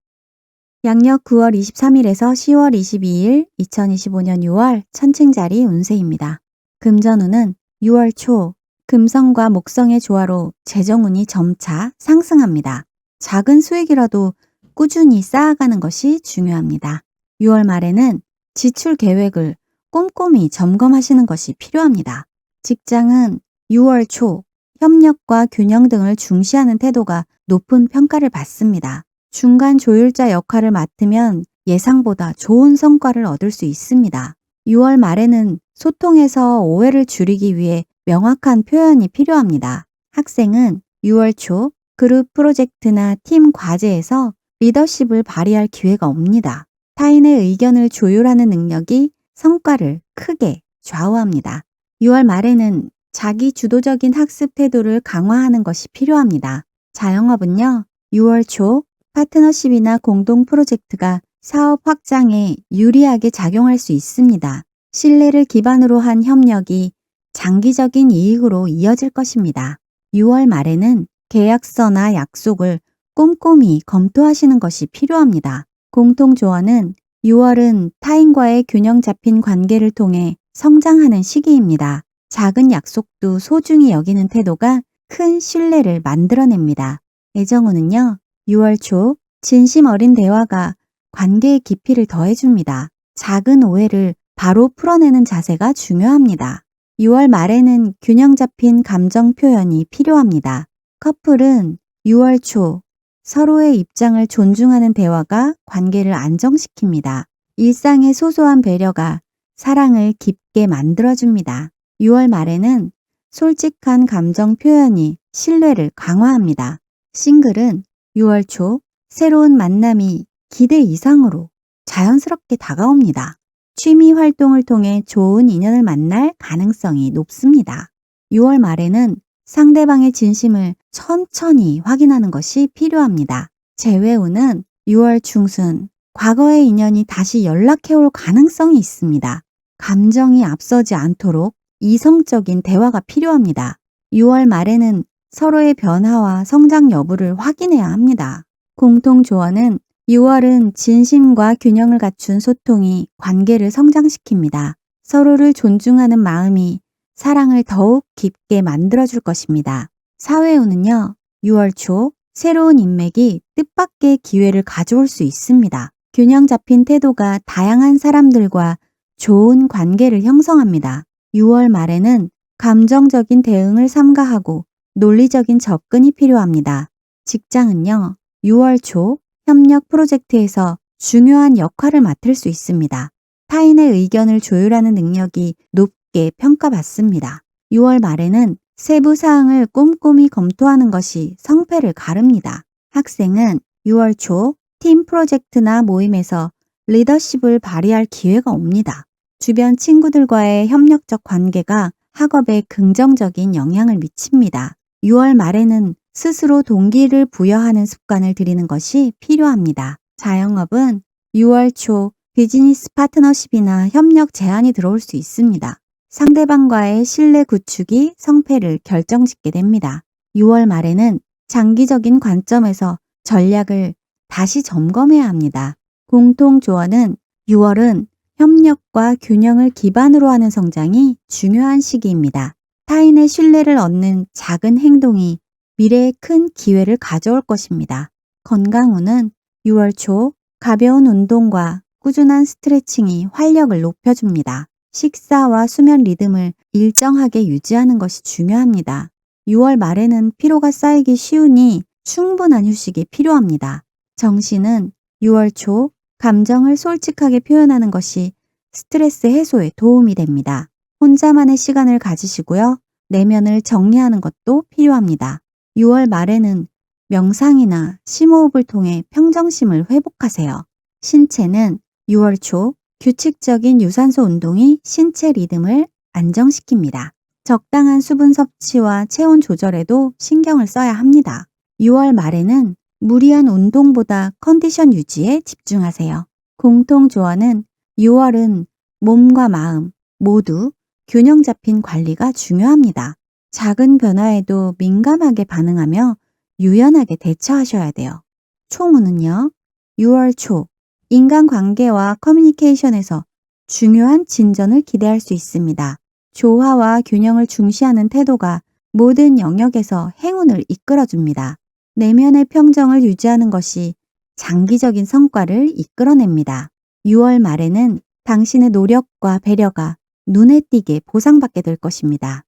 양력 9월 23일에서 10월 22일 2025년 6월 천칭자리 운세입니다. 금전운은 6월 초 금성과 목성의 조화로 재정운이 점차 상승합니다. 작은 수익이라도 꾸준히 쌓아가는 것이 중요합니다. 6월 말에는 지출 계획을 꼼꼼히 점검하시는 것이 필요합니다. 직장은 6월 초 협력과 균형 등을 중시하는 태도가 높은 평가를 받습니다. 중간 조율자 역할을 맡으면 예상보다 좋은 성과를 얻을 수 있습니다. 6월 말에는 소통에서 오해를 줄이기 위해 명확한 표현이 필요합니다. 학생은 6월 초 그룹 프로젝트나 팀 과제에서 리더십을 발휘할 기회가 옵니다. 타인의 의견을 조율하는 능력이 성과를 크게 좌우합니다. 6월 말에는 자기 주도적인 학습 태도를 강화하는 것이 필요합니다. 자영업은요, 6월 초 파트너십이나 공동 프로젝트가 사업 확장에 유리하게 작용할 수 있습니다. 신뢰를 기반으로 한 협력이 장기적인 이익으로 이어질 것입니다. 6월 말에는 계약서나 약속을 꼼꼼히 검토하시는 것이 필요합니다. 공통조언은 6월은 타인과의 균형 잡힌 관계를 통해 성장하는 시기입니다. 작은 약속도 소중히 여기는 태도가 큰 신뢰를 만들어냅니다. 애정우는요, 6월 초 진심 어린 대화가 관계의 깊이를 더해줍니다. 작은 오해를 바로 풀어내는 자세가 중요합니다. 6월 말에는 균형 잡힌 감정 표현이 필요합니다. 커플은 6월 초 서로의 입장을 존중하는 대화가 관계를 안정시킵니다. 일상의 소소한 배려가 사랑을 깊게 만들어줍니다. 6월 말에는 솔직한 감정 표현이 신뢰를 강화합니다. 싱글은 6월 초 새로운 만남이 기대 이상으로 자연스럽게 다가옵니다. 취미 활동을 통해 좋은 인연을 만날 가능성이 높습니다. 6월 말에는 상대방의 진심을 천천히 확인하는 것이 필요합니다. 재회운은 6월 중순 과거의 인연이 다시 연락해올 가능성이 있습니다. 감정이 앞서지 않도록 이성적인 대화가 필요합니다. 6월 말에는 서로의 변화와 성장 여부를 확인해야 합니다. 공통조언은 6월은 진심과 균형을 갖춘 소통이 관계를 성장시킵니다. 서로를 존중하는 마음이 사랑을 더욱 깊게 만들어줄 것입니다. 사회운은요, 6월 초 새로운 인맥이 뜻밖의 기회를 가져올 수 있습니다. 균형 잡힌 태도가 다양한 사람들과 좋은 관계를 형성합니다. 6월 말에는 감정적인 대응을 삼가하고 논리적인 접근이 필요합니다. 직장은요, 6월 초 협력 프로젝트에서 중요한 역할을 맡을 수 있습니다. 타인의 의견을 조율하는 능력이 높게 평가받습니다. 6월 말에는 세부 사항을 꼼꼼히 검토하는 것이 성패를 가릅니다. 학생은 6월 초 팀 프로젝트나 모임에서 리더십을 발휘할 기회가 옵니다. 주변 친구들과의 협력적 관계가 학업에 긍정적인 영향을 미칩니다. 6월 말에는 스스로 동기를 부여하는 습관을 들이는 것이 필요합니다. 자영업은 6월 초 비즈니스 파트너십이나 협력 제안이 들어올 수 있습니다. 상대방과의 신뢰 구축이 성패를 결정짓게 됩니다. 6월 말에는 장기적인 관점에서 전략을 다시 점검해야 합니다. 공통조언은 6월은 협력과 균형을 기반으로 하는 성장이 중요한 시기입니다. 타인의 신뢰를 얻는 작은 행동이 미래에 큰 기회를 가져올 것입니다. 건강운은 6월 초 가벼운 운동과 꾸준한 스트레칭이 활력을 높여줍니다. 식사와 수면 리듬을 일정하게 유지하는 것이 중요합니다. 6월 말에는 피로가 쌓이기 쉬우니 충분한 휴식이 필요합니다. 정신은 6월 초 감정을 솔직하게 표현하는 것이 스트레스 해소에 도움이 됩니다. 혼자만의 시간을 가지시고요. 내면을 정리하는 것도 필요합니다. 6월 말에는 명상이나 심호흡을 통해 평정심을 회복하세요. 신체는 6월 초 규칙적인 유산소 운동이 신체 리듬을 안정시킵니다. 적당한 수분 섭취와 체온 조절에도 신경을 써야 합니다. 6월 말에는 무리한 운동보다 컨디션 유지에 집중하세요. 공통조언은 6월은 몸과 마음 모두 균형 잡힌 관리가 중요합니다. 작은 변화에도 민감하게 반응하며 유연하게 대처하셔야 돼요. 총운은요, 6월 초 인간관계와 커뮤니케이션에서 중요한 진전을 기대할 수 있습니다. 조화와 균형을 중시하는 태도가 모든 영역에서 행운을 이끌어줍니다. 내면의 평정을 유지하는 것이 장기적인 성과를 이끌어냅니다. 6월 말에는 당신의 노력과 배려가 눈에 띄게 보상받게 될 것입니다.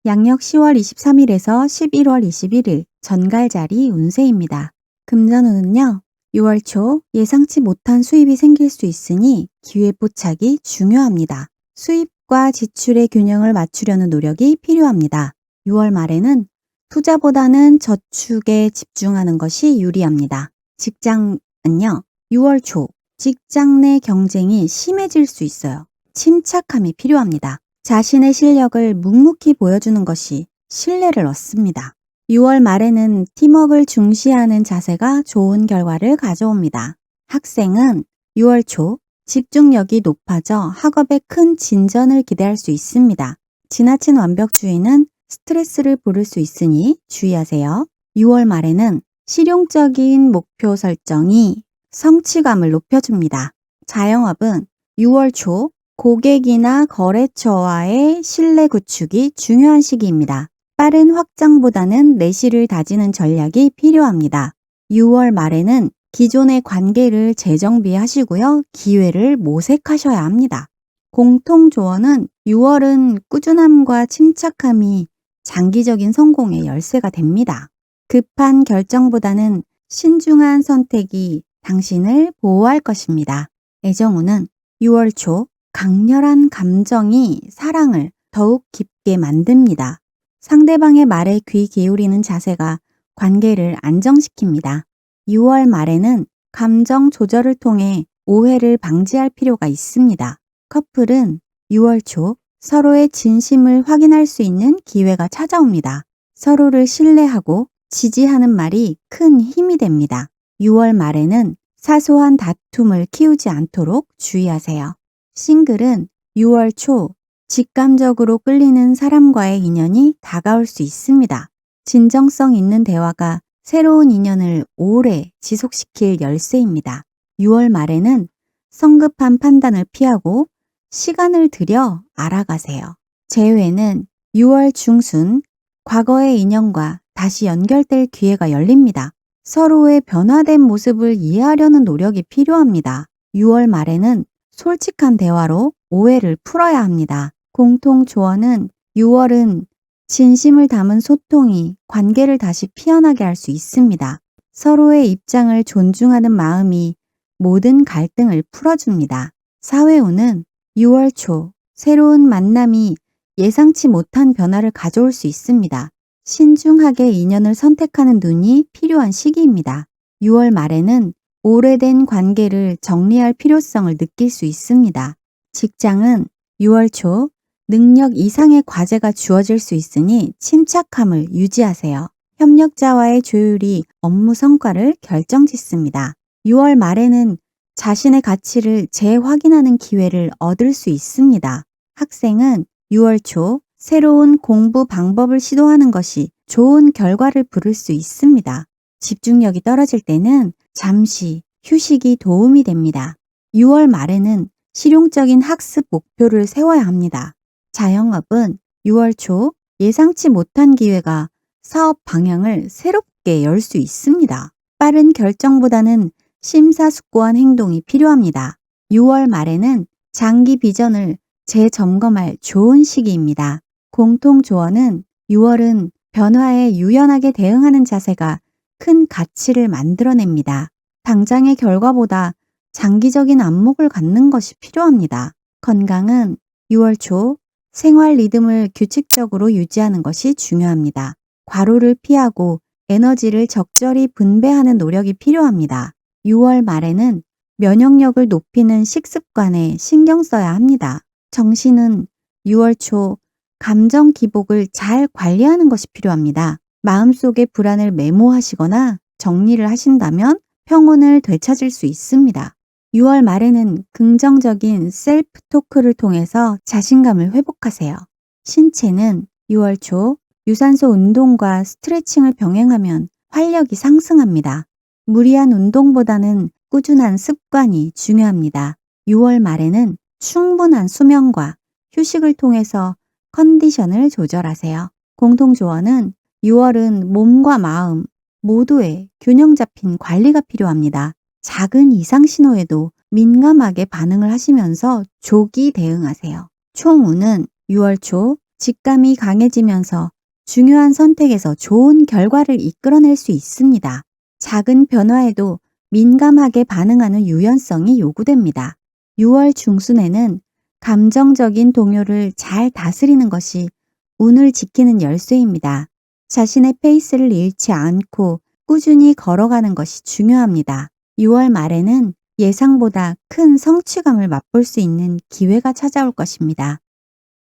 양력 10월 23일에서 11월 21일 전갈자리 운세입니다. 금전운은요. 6월 초 예상치 못한 수입이 생길 수 있으니 기회 포착이 중요합니다. 수입과 지출의 균형을 맞추려는 노력이 필요합니다. 6월 말에는 투자보다는 저축에 집중하는 것이 유리합니다. 직장은요. 6월 초 직장 내 경쟁이 심해질 수 있어요. 침착함이 필요합니다. 자신의 실력을 묵묵히 보여주는 것이 신뢰를 얻습니다. 6월 말에는 팀워크를 중시하는 자세가 좋은 결과를 가져옵니다. 학생은 6월 초 집중력이 높아져 학업에 큰 진전을 기대할 수 있습니다. 지나친 완벽주의는 스트레스를 부를 수 있으니 주의하세요. 6월 말에는 실용적인 목표 설정이 성취감을 높여줍니다. 자영업은 6월 초 고객이나 거래처와의 신뢰 구축이 중요한 시기입니다. 빠른 확장보다는 내실을 다지는 전략이 필요합니다. 6월 말에는 기존의 관계를 재정비하시고요. 기회를 모색하셔야 합니다. 공통조언은 6월은 꾸준함과 침착함이 장기적인 성공의 열쇠가 됩니다. 급한 결정보다는 신중한 선택이 당신을 보호할 것입니다. 애정운은 6월 초 강렬한 감정이 사랑을 더욱 깊게 만듭니다. 상대방의 말에 귀 기울이는 자세가 관계를 안정시킵니다. 6월 말에는 감정 조절을 통해 오해를 방지할 필요가 있습니다. 커플은 6월 초 서로의 진심을 확인할 수 있는 기회가 찾아옵니다. 서로를 신뢰하고 지지하는 말이 큰 힘이 됩니다. 6월 말에는 사소한 다툼을 키우지 않도록 주의하세요. 싱글은 6월 초 직감적으로 끌리는 사람과의 인연이 다가올 수 있습니다. 진정성 있는 대화가 새로운 인연을 오래 지속시킬 열쇠입니다. 6월 말에는 성급한 판단을 피하고 시간을 들여 알아가세요. 재회는 6월 중순 과거의 인연과 다시 연결될 기회가 열립니다. 서로의 변화된 모습을 이해하려는 노력이 필요합니다. 6월 말에는 솔직한 대화로 오해를 풀어야 합니다. 공통 조언은 6월은 진심을 담은 소통이 관계를 다시 피어나게 할 수 있습니다. 서로의 입장을 존중하는 마음이 모든 갈등을 풀어줍니다. 사회운은 6월 초 새로운 만남이 예상치 못한 변화를 가져올 수 있습니다. 신중하게 인연을 선택하는 눈이 필요한 시기입니다. 6월 말에는 오래된 관계를 정리할 필요성을 느낄 수 있습니다. 직장은 6월 초 능력 이상의 과제가 주어질 수 있으니 침착함을 유지하세요. 협력자와의 조율이 업무 성과를 결정짓습니다. 6월 말에는 자신의 가치를 재확인하는 기회를 얻을 수 있습니다. 학생은 6월 초 새로운 공부 방법을 시도하는 것이 좋은 결과를 부를 수 있습니다. 집중력이 떨어질 때는 잠시 휴식이 도움이 됩니다. 6월 말에는 실용적인 학습 목표를 세워야 합니다. 자영업은 6월 초 예상치 못한 기회가 사업 방향을 새롭게 열 수 있습니다. 빠른 결정보다는 심사숙고한 행동이 필요합니다. 6월 말에는 장기 비전을 재점검할 좋은 시기입니다. 공통 조언은 6월은 변화에 유연하게 대응하는 자세가 큰 가치를 만들어냅니다. 당장의 결과보다 장기적인 안목을 갖는 것이 필요합니다. 건강은 6월 초 생활 리듬을 규칙적으로 유지하는 것이 중요합니다. 과로를 피하고 에너지를 적절히 분배하는 노력이 필요합니다. 6월 말에는 면역력을 높이는 식습관에 신경 써야 합니다. 정신은 6월 초 감정 기복을 잘 관리하는 것이 필요합니다. 마음속의 불안을 메모하시거나 정리를 하신다면 평온을 되찾을 수 있습니다. 6월 말에는 긍정적인 셀프 토크를 통해서 자신감을 회복하세요. 신체는 6월 초 유산소 운동과 스트레칭을 병행하면 활력이 상승합니다. 무리한 운동보다는 꾸준한 습관이 중요합니다. 6월 말에는 충분한 수면과 휴식을 통해서 컨디션을 조절하세요. 공통조언은 6월은 몸과 마음 모두의 균형 잡힌 관리가 필요합니다. 작은 이상 신호에도 민감하게 반응을 하시면서 조기 대응하세요. 총운은 6월 초 직감이 강해지면서 중요한 선택에서 좋은 결과를 이끌어낼 수 있습니다. 작은 변화에도 민감하게 반응하는 유연성이 요구됩니다. 6월 중순에는 감정적인 동요를 잘 다스리는 것이 운을 지키는 열쇠입니다. 자신의 페이스를 잃지 않고 꾸준히 걸어가는 것이 중요합니다. 6월 말에는 예상보다 큰 성취감을 맛볼 수 있는 기회가 찾아올 것입니다.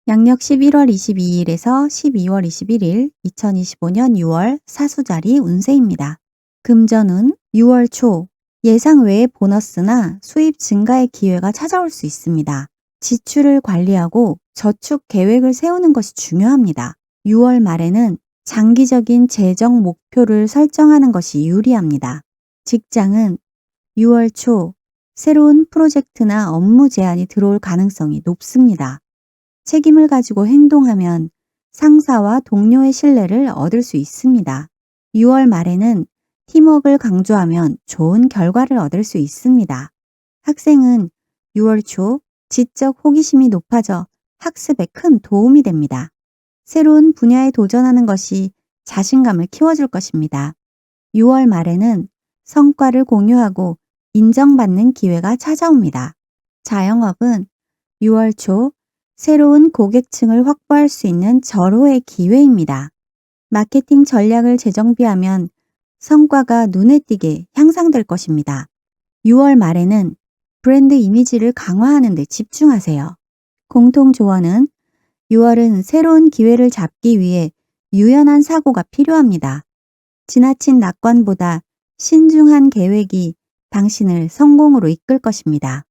양력 11월 22일에서 12월 21일 2025년 6월 사수자리 운세입니다. 금전운 6월 초 예상 외의 보너스나 수입 증가의 기회가 찾아올 수 있습니다. 지출을 관리하고 저축 계획을 세우는 것이 중요합니다. 6월 말에는 장기적인 재정 목표를 설정하는 것이 유리합니다. 직장은 6월 초 새로운 프로젝트나 업무 제안이 들어올 가능성이 높습니다. 책임을 가지고 행동하면 상사와 동료의 신뢰를 얻을 수 있습니다. 6월 말에는 팀워크를 강조하면 좋은 결과를 얻을 수 있습니다. 학생은 6월 초 지적 호기심이 높아져 학습에 큰 도움이 됩니다. 새로운 분야에 도전하는 것이 자신감을 키워줄 것입니다. 6월 말에는 성과를 공유하고 인정받는 기회가 찾아옵니다. 자영업은 6월 초 새로운 고객층을 확보할 수 있는 절호의 기회입니다. 마케팅 전략을 재정비하면 성과가 눈에 띄게 향상될 것입니다. 6월 말에는 브랜드 이미지를 강화하는 데 집중하세요. 공통조언은 6월은 새로운 기회를 잡기 위해 유연한 사고가 필요합니다. 지나친 낙관보다 신중한 계획이 당신을 성공으로 이끌 것입니다.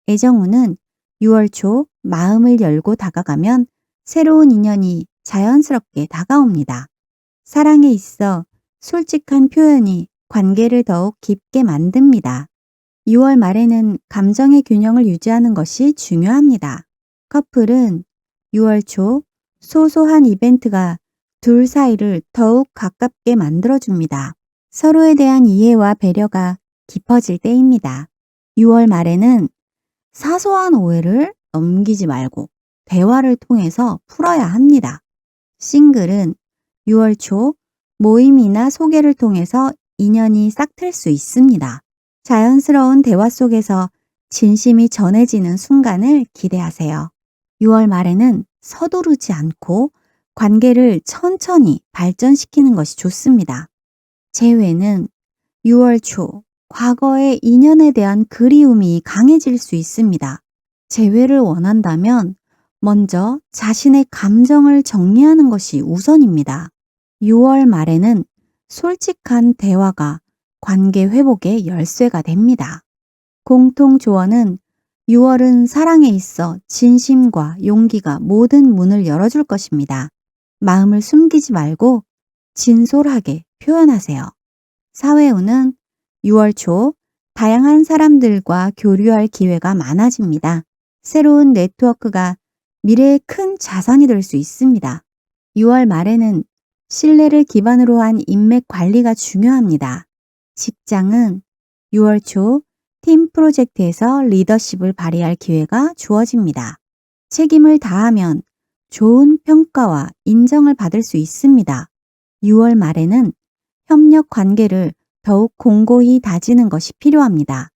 애정운은 6월 초 마음을 열고 다가가면 새로운 인연이 자연스럽게 다가옵니다. 사랑에 있어 솔직한 표현이 관계를 더욱 깊게 만듭니다. 6월 말에는 감정의 균형을 유지하는 것이 중요합니다. 커플은 6월 초 소소한 이벤트가 둘 사이를 더욱 가깝게 만들어줍니다. 서로에 대한 이해와 배려가 깊어질 때입니다. 6월 말에는 사소한 오해를 넘기지 말고 대화를 통해서 풀어야 합니다. 싱글은 6월 초 모임이나 소개를 통해서 인연이 싹틀 수 있습니다. 자연스러운 대화 속에서 진심이 전해지는 순간을 기대하세요. 6월 말에는 서두르지 않고 관계를 천천히 발전시키는 것이 좋습니다. 재회는 6월 초 과거의 인연에 대한 그리움이 강해질 수 있습니다. 재회를 원한다면 먼저 자신의 감정을 정리하는 것이 우선입니다. 6월 말에는 솔직한 대화가 관계 회복의 열쇠가 됩니다. 공통 조언은 6월은 사랑에 있어 진심과 용기가 모든 문을 열어줄 것입니다. 마음을 숨기지 말고 진솔하게 표현하세요. 사회운은 6월 초 다양한 사람들과 교류할 기회가 많아집니다. 새로운 네트워크가 미래의 큰 자산이 될 수 있습니다. 6월 말에는 신뢰를 기반으로 한 인맥 관리가 중요합니다. 직장은 6월 초 팀 프로젝트에서 리더십을 발휘할 기회가 주어집니다. 책임을 다하면 좋은 평가와 인정을 받을 수 있습니다. 6월 말에는 협력 관계를 더욱 공고히 다지는 것이 필요합니다.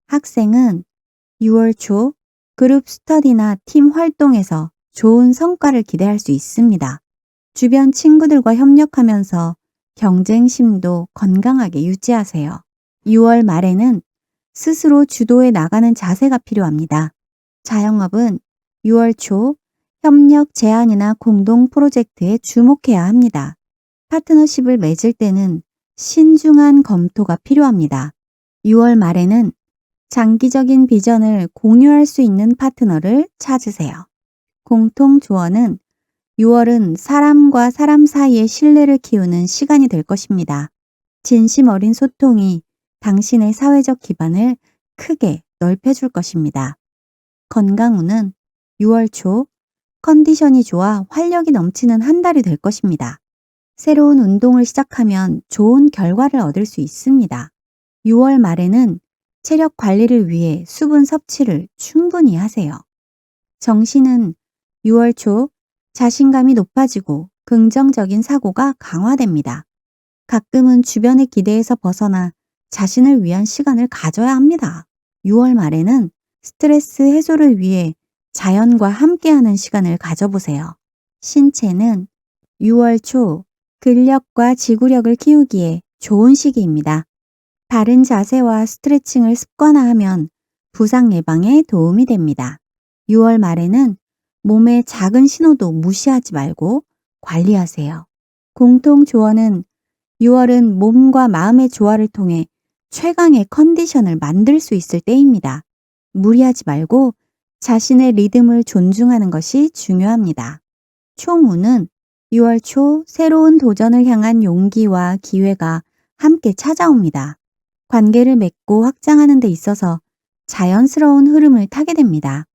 학생은 6월 초 그룹 스터디나 팀 활동에서 좋은 성과를 기대할 수 있습니다. 주변 친구들과 협력하면서 경쟁심도 건강하게 유지하세요. 6월 말에는 스스로 주도해 나가는 자세가 필요합니다. 자영업은 6월 초 협력 제안이나 공동 프로젝트에 주목해야 합니다. 파트너십을 맺을 때는 신중한 검토가 필요합니다. 6월 말에는 장기적인 비전을 공유할 수 있는 파트너를 찾으세요. 공통 조언은 6월은 사람과 사람 사이의 신뢰를 키우는 시간이 될 것입니다. 진심 어린 소통이 당신의 사회적 기반을 크게 넓혀줄 것입니다. 건강운은 6월 초 컨디션이 좋아 활력이 넘치는 한 달이 될 것입니다. 새로운 운동을 시작하면 좋은 결과를 얻을 수 있습니다. 6월 말에는 체력 관리를 위해 수분 섭취를 충분히 하세요. 정신은 6월 초 자신감이 높아지고 긍정적인 사고가 강화됩니다. 가끔은 주변의 기대에서 벗어나 자신을 위한 시간을 가져야 합니다. 6월 말에는 스트레스 해소를 위해 자연과 함께하는 시간을 가져보세요. 신체는 6월 초 근력과 지구력을 키우기에 좋은 시기입니다. 바른 자세와 스트레칭을 습관화하면 부상 예방에 도움이 됩니다. 6월 말에는 몸의 작은 신호도 무시하지 말고 관리하세요. 공통 조언은 6월은 몸과 마음의 조화를 통해 최강의 컨디션을 만들 수 있을 때입니다. 무리하지 말고 자신의 리듬을 존중하는 것이 중요합니다. 총운은 6월 초 새로운 도전을 향한 용기와 기회가 함께 찾아옵니다. 관계를 맺고 확장하는 데 있어서 자연스러운 흐름을 타게 됩니다.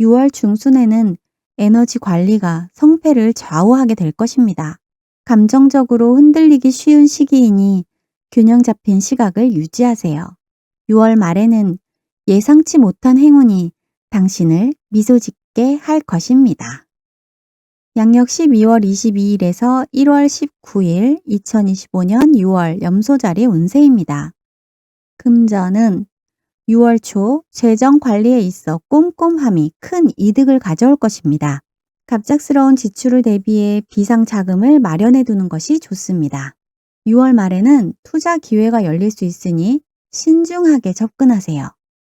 6월 중순에는 에너지 관리가 성패를 좌우하게 될 것입니다. 감정적으로 흔들리기 쉬운 시기이니 균형 잡힌 시각을 유지하세요. 6월 말에는 예상치 못한 행운이 당신을 미소 짓게 할 것입니다. 양력 12월 22일에서 1월 19일 2025년 6월 염소자리 운세입니다. 금전은 6월 초 재정 관리에 있어 꼼꼼함이 큰 이득을 가져올 것입니다. 갑작스러운 지출을 대비해 비상 자금을 마련해 두는 것이 좋습니다. 6월 말에는 투자 기회가 열릴 수 있으니 신중하게 접근하세요.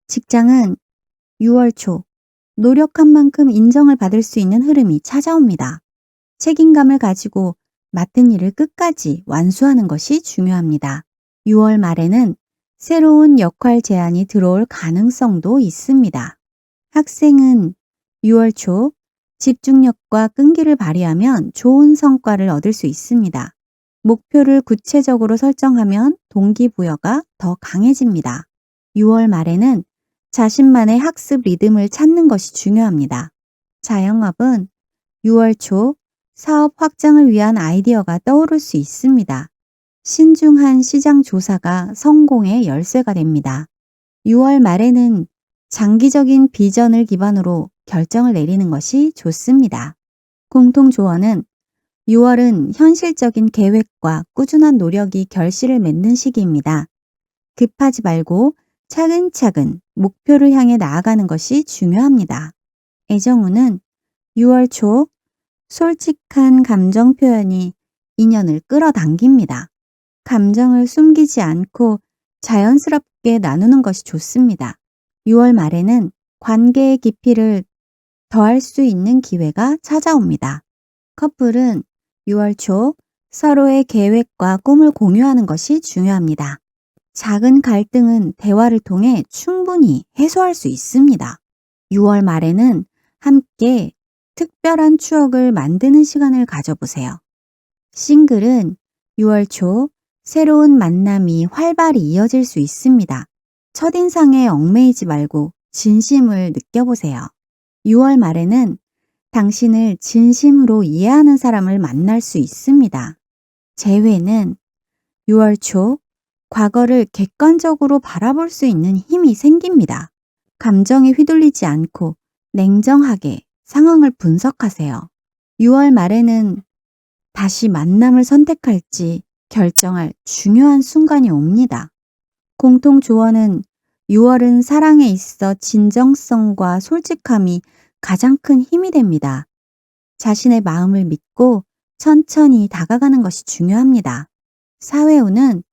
직장은 6월 초 노력한 만큼 인정을 받을 수 있는 흐름이 찾아옵니다. 책임감을 가지고 맡은 일을 끝까지 완수하는 것이 중요합니다. 6월 말에는 새로운 역할 제안이 들어올 가능성도 있습니다. 학생은 6월 초 집중력과 끈기를 발휘하면 좋은 성과를 얻을 수 있습니다. 목표를 구체적으로 설정하면 동기부여가 더 강해집니다. 6월 말에는 자신만의 학습 리듬을 찾는 것이 중요합니다. 자영업은 6월 초 사업 확장을 위한 아이디어가 떠오를 수 있습니다. 신중한 시장 조사가 성공의 열쇠가 됩니다. 6월 말에는 장기적인 비전을 기반으로 결정을 내리는 것이 좋습니다. 공통 조언은 6월은 현실적인 계획과 꾸준한 노력이 결실을 맺는 시기입니다. 급하지 말고 차근차근 목표를 향해 나아가는 것이 중요합니다. 애정운은 6월 초 솔직한 감정 표현이 인연을 끌어당깁니다. 감정을 숨기지 않고 자연스럽게 나누는 것이 좋습니다. 6월 말에는 관계의 깊이를 더할 수 있는 기회가 찾아옵니다. 커플은 6월 초 서로의 계획과 꿈을 공유하는 것이 중요합니다. 작은 갈등은 대화를 통해 충분히 해소할 수 있습니다. 6월 말에는 함께 특별한 추억을 만드는 시간을 가져보세요. 싱글은 6월 초 새로운 만남이 활발히 이어질 수 있습니다. 첫인상에 얽매이지 말고 진심을 느껴보세요. 6월 말에는 당신을 진심으로 이해하는 사람을 만날 수 있습니다. 재회는 6월 초 과거를 객관적으로 바라볼 수 있는 힘이 생깁니다. 감정에 휘둘리지 않고 냉정하게 상황을 분석하세요. 6월 말에는 다시 만남을 선택할지 결정할 중요한 순간이 옵니다. 공통 조언은 6월은 사랑에 있어 진정성과 솔직함이 가장 큰 힘이 됩니다. 자신의 마음을 믿고 천천히 다가가는 것이 중요합니다. 사회운은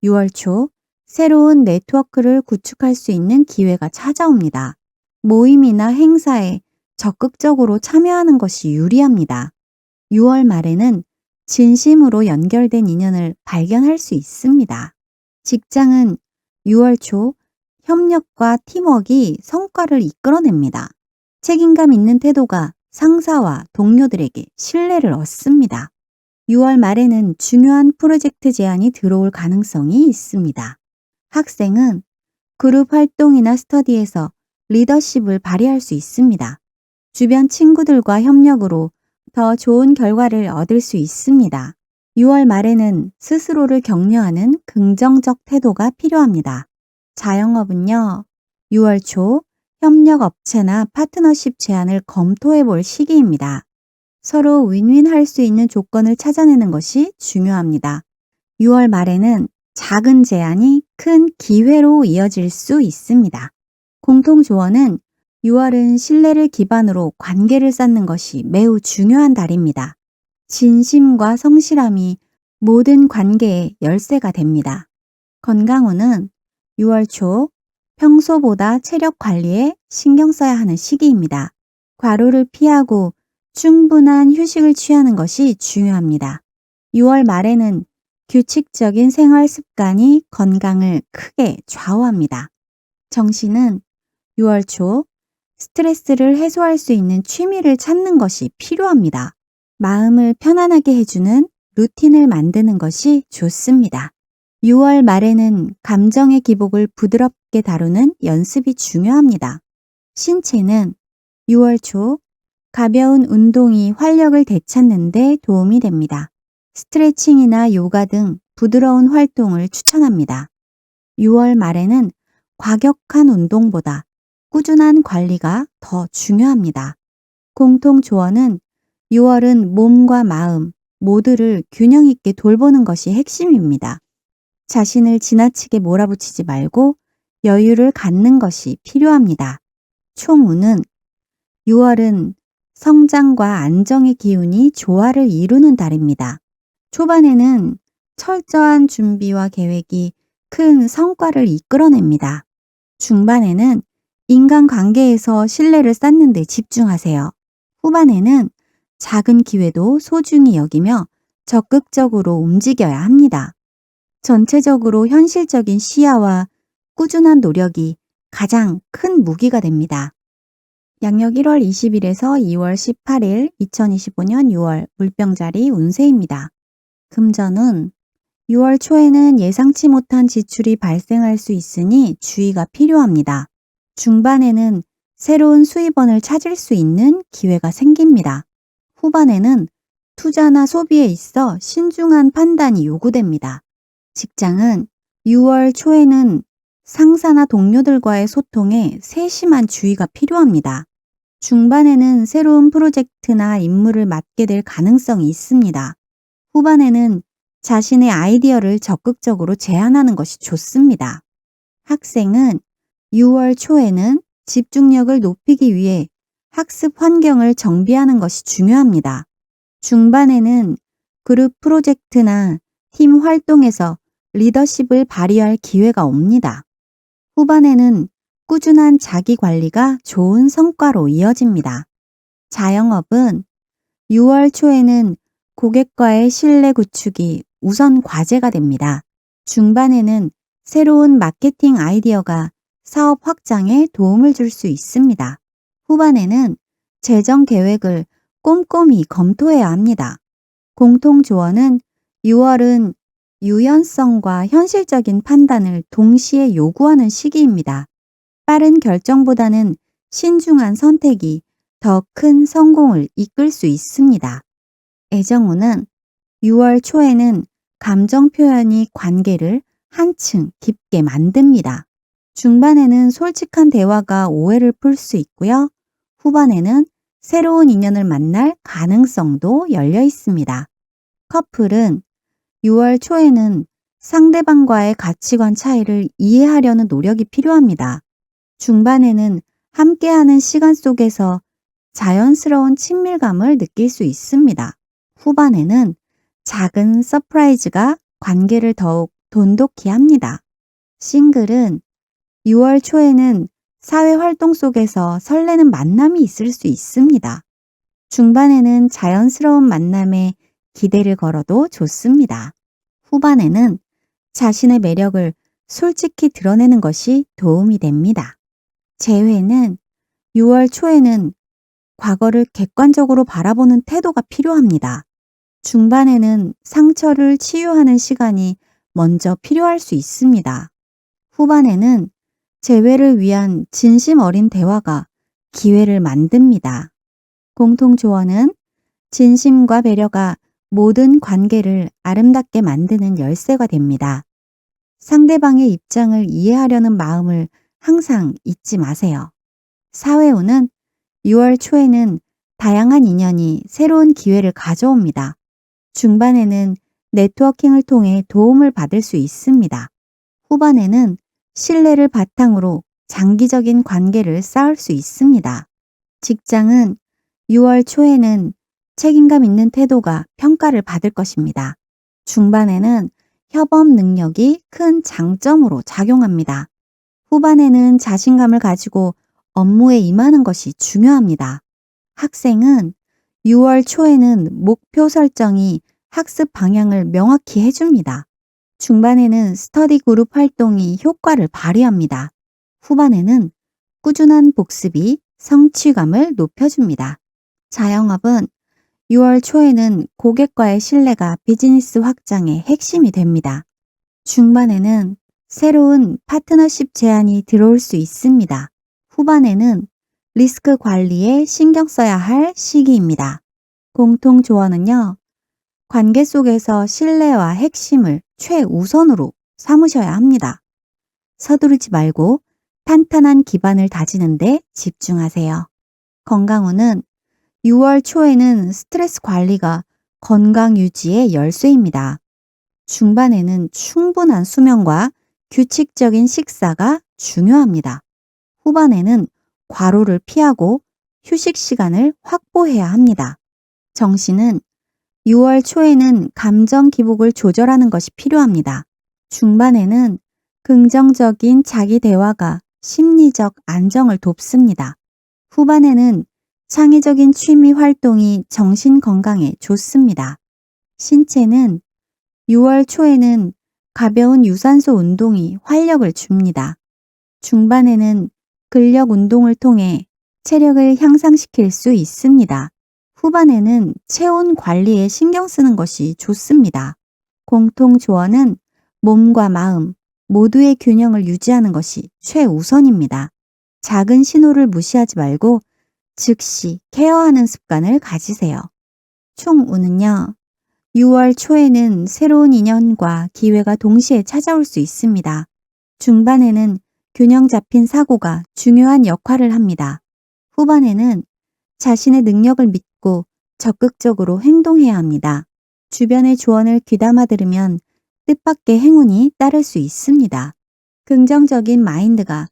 6월 초 새로운 네트워크를 구축할 수 있는 기회가 찾아옵니다. 모임이나 행사에 적극적으로 참여하는 것이 유리합니다. 6월 말에는 진심으로 연결된 인연을 발견할 수 있습니다. 직장은 6월 초 협력과 팀워크가 성과를 이끌어냅니다. 책임감 있는 태도가 상사와 동료들에게 신뢰를 얻습니다. 6월 말에는 중요한 프로젝트 제안이 들어올 가능성이 있습니다. 학생은 그룹 활동이나 스터디에서 리더십을 발휘할 수 있습니다. 주변 친구들과 협력으로 더 좋은 결과를 얻을 수 있습니다. 6월 말에는 스스로를 격려하는 긍정적 태도가 필요합니다. 자영업은요, 6월 초 협력 업체나 파트너십 제안을 검토해 볼 시기입니다. 서로 윈윈할 수 있는 조건을 찾아내는 것이 중요합니다. 6월 말에는 작은 제안이 큰 기회로 이어질 수 있습니다. 공통 조언은 6월은 신뢰를 기반으로 관계를 쌓는 것이 매우 중요한 달입니다. 진심과 성실함이 모든 관계의 열쇠가 됩니다. 건강운은 6월 초 평소보다 체력 관리에 신경 써야 하는 시기입니다. 과로를 피하고 충분한 휴식을 취하는 것이 중요합니다. 6월 말에는 규칙적인 생활 습관이 건강을 크게 좌우합니다. 정신은 6월 초 스트레스를 해소할 수 있는 취미를 찾는 것이 필요합니다. 마음을 편안하게 해주는 루틴을 만드는 것이 좋습니다. 6월 말에는 감정의 기복을 부드럽게 다루는 연습이 중요합니다. 신체는 6월 초 가벼운 운동이 활력을 되찾는 데 도움이 됩니다. 스트레칭이나 요가 등 부드러운 활동을 추천합니다. 6월 말에는 과격한 운동보다 꾸준한 관리가 더 중요합니다. 공통 조언은 6월은 몸과 마음 모두를 균형 있게 돌보는 것이 핵심입니다. 자신을 지나치게 몰아붙이지 말고 여유를 갖는 것이 필요합니다. 총운은 6월은 성장과 안정의 기운이 조화를 이루는 달입니다. 초반에는 철저한 준비와 계획이 큰 성과를 이끌어냅니다. 중반에는 인간관계에서 신뢰를 쌓는 데 집중하세요. 후반에는 작은 기회도 소중히 여기며 적극적으로 움직여야 합니다. 전체적으로 현실적인 시야와 꾸준한 노력이 가장 큰 무기가 됩니다. 양력 1월 20일에서 2월 18일 2025년 6월 물병자리 운세입니다. 금전은 6월 초에는 예상치 못한 지출이 발생할 수 있으니 주의가 필요합니다. 중반에는 새로운 수입원을 찾을 수 있는 기회가 생깁니다. 후반에는 투자나 소비에 있어 신중한 판단이 요구됩니다. 직장은 6월 초에는 상사나 동료들과의 소통에 세심한 주의가 필요합니다. 중반에는 새로운 프로젝트나 임무를 맡게 될 가능성이 있습니다. 후반에는 자신의 아이디어를 적극적으로 제안하는 것이 좋습니다. 학생은 6월 초에는 집중력을 높이기 위해 학습 환경을 정비하는 것이 중요합니다. 중반에는 그룹 프로젝트나 팀 활동에서 리더십을 발휘할 기회가 옵니다. 후반에는 꾸준한 자기 관리가 좋은 성과로 이어집니다. 자영업은 6월 초에는 고객과의 신뢰 구축이 우선 과제가 됩니다. 중반에는 새로운 마케팅 아이디어가 사업 확장에 도움을 줄 수 있습니다. 후반에는 재정 계획을 꼼꼼히 검토해야 합니다. 공통 조언은 6월은 유연성과 현실적인 판단을 동시에 요구하는 시기입니다. 빠른 결정보다는 신중한 선택이 더 큰 성공을 이끌 수 있습니다. 애정운은 6월 초에는 감정 표현이 관계를 한층 깊게 만듭니다. 중반에는 솔직한 대화가 오해를 풀 수 있고요. 후반에는 새로운 인연을 만날 가능성도 열려 있습니다. 커플은 6월 초에는 상대방과의 가치관 차이를 이해하려는 노력이 필요합니다. 중반에는 함께하는 시간 속에서 자연스러운 친밀감을 느낄 수 있습니다. 후반에는 작은 서프라이즈가 관계를 더욱 돈독히 합니다. 싱글은 6월 초에는 사회 활동 속에서 설레는 만남이 있을 수 있습니다. 중반에는 자연스러운 만남에 기대를 걸어도 좋습니다. 후반에는 자신의 매력을 솔직히 드러내는 것이 도움이 됩니다. 재회는 6월 초에는 과거를 객관적으로 바라보는 태도가 필요합니다. 중반에는 상처를 치유하는 시간이 먼저 필요할 수 있습니다. 후반에는 재회를 위한 진심 어린 대화가 기회를 만듭니다. 공통 조언은 진심과 배려가 모든 관계를 아름답게 만드는 열쇠가 됩니다. 상대방의 입장을 이해하려는 마음을 항상 잊지 마세요. 사회 후는 6월 초에는 다양한 인연이 새로운 기회를 가져옵니다. 중반에는 네트워킹을 통해 도움을 받을 수 있습니다. 후반에는 신뢰를 바탕으로 장기적인 관계를 쌓을 수 있습니다. 직장은 6월 초에는 책임감 있는 태도가 평가를 받을 것입니다. 중반에는 협업 능력이 큰 장점으로 작용합니다. 후반에는 자신감을 가지고 업무에 임하는 것이 중요합니다. 학생은 6월 초에는 목표 설정이 학습 방향을 명확히 해줍니다. 중반에는 스터디 그룹 활동이 효과를 발휘합니다. 후반에는 꾸준한 복습이 성취감을 높여줍니다. 자영업은 6월 초에는 고객과의 신뢰가 비즈니스 확장의 핵심이 됩니다. 중반에는 새로운 파트너십 제안이 들어올 수 있습니다. 후반에는 리스크 관리에 신경 써야 할 시기입니다. 공통 조언은요, 관계 속에서 신뢰와 핵심을 최우선으로 삼으셔야 합니다. 서두르지 말고 탄탄한 기반을 다지는 데 집중하세요. 건강운은 6월 초에는 스트레스 관리가 건강 유지의 열쇠입니다. 중반에는 충분한 수면과 규칙적인 식사가 중요합니다. 후반에는 과로를 피하고 휴식 시간을 확보해야 합니다. 정신은 6월 초에는 감정 기복을 조절하는 것이 필요합니다. 중반에는 긍정적인 자기 대화가 심리적 안정을 돕습니다. 후반에는 창의적인 취미 활동이 정신 건강에 좋습니다. 신체는 6월 초에는 가벼운 유산소 운동이 활력을 줍니다. 중반에는 근력 운동을 통해 체력을 향상시킬 수 있습니다. 후반에는 체온 관리에 신경 쓰는 것이 좋습니다. 공통 조언은 몸과 마음 모두의 균형을 유지하는 것이 최우선입니다. 작은 신호를 무시하지 말고 즉시 케어하는 습관을 가지세요. 총 운은요, 6월 초에는 새로운 인연과 기회가 동시에 찾아올 수 있습니다. 중반에는 균형 잡힌 사고가 중요한 역할을 합니다. 후반에는 자신의 능력을 믿고 적극적으로 행동해야 합니다. 주변의 조언을 귀담아 들으면 뜻밖의 행운이 따를 수 있습니다. 긍정적인 마인드가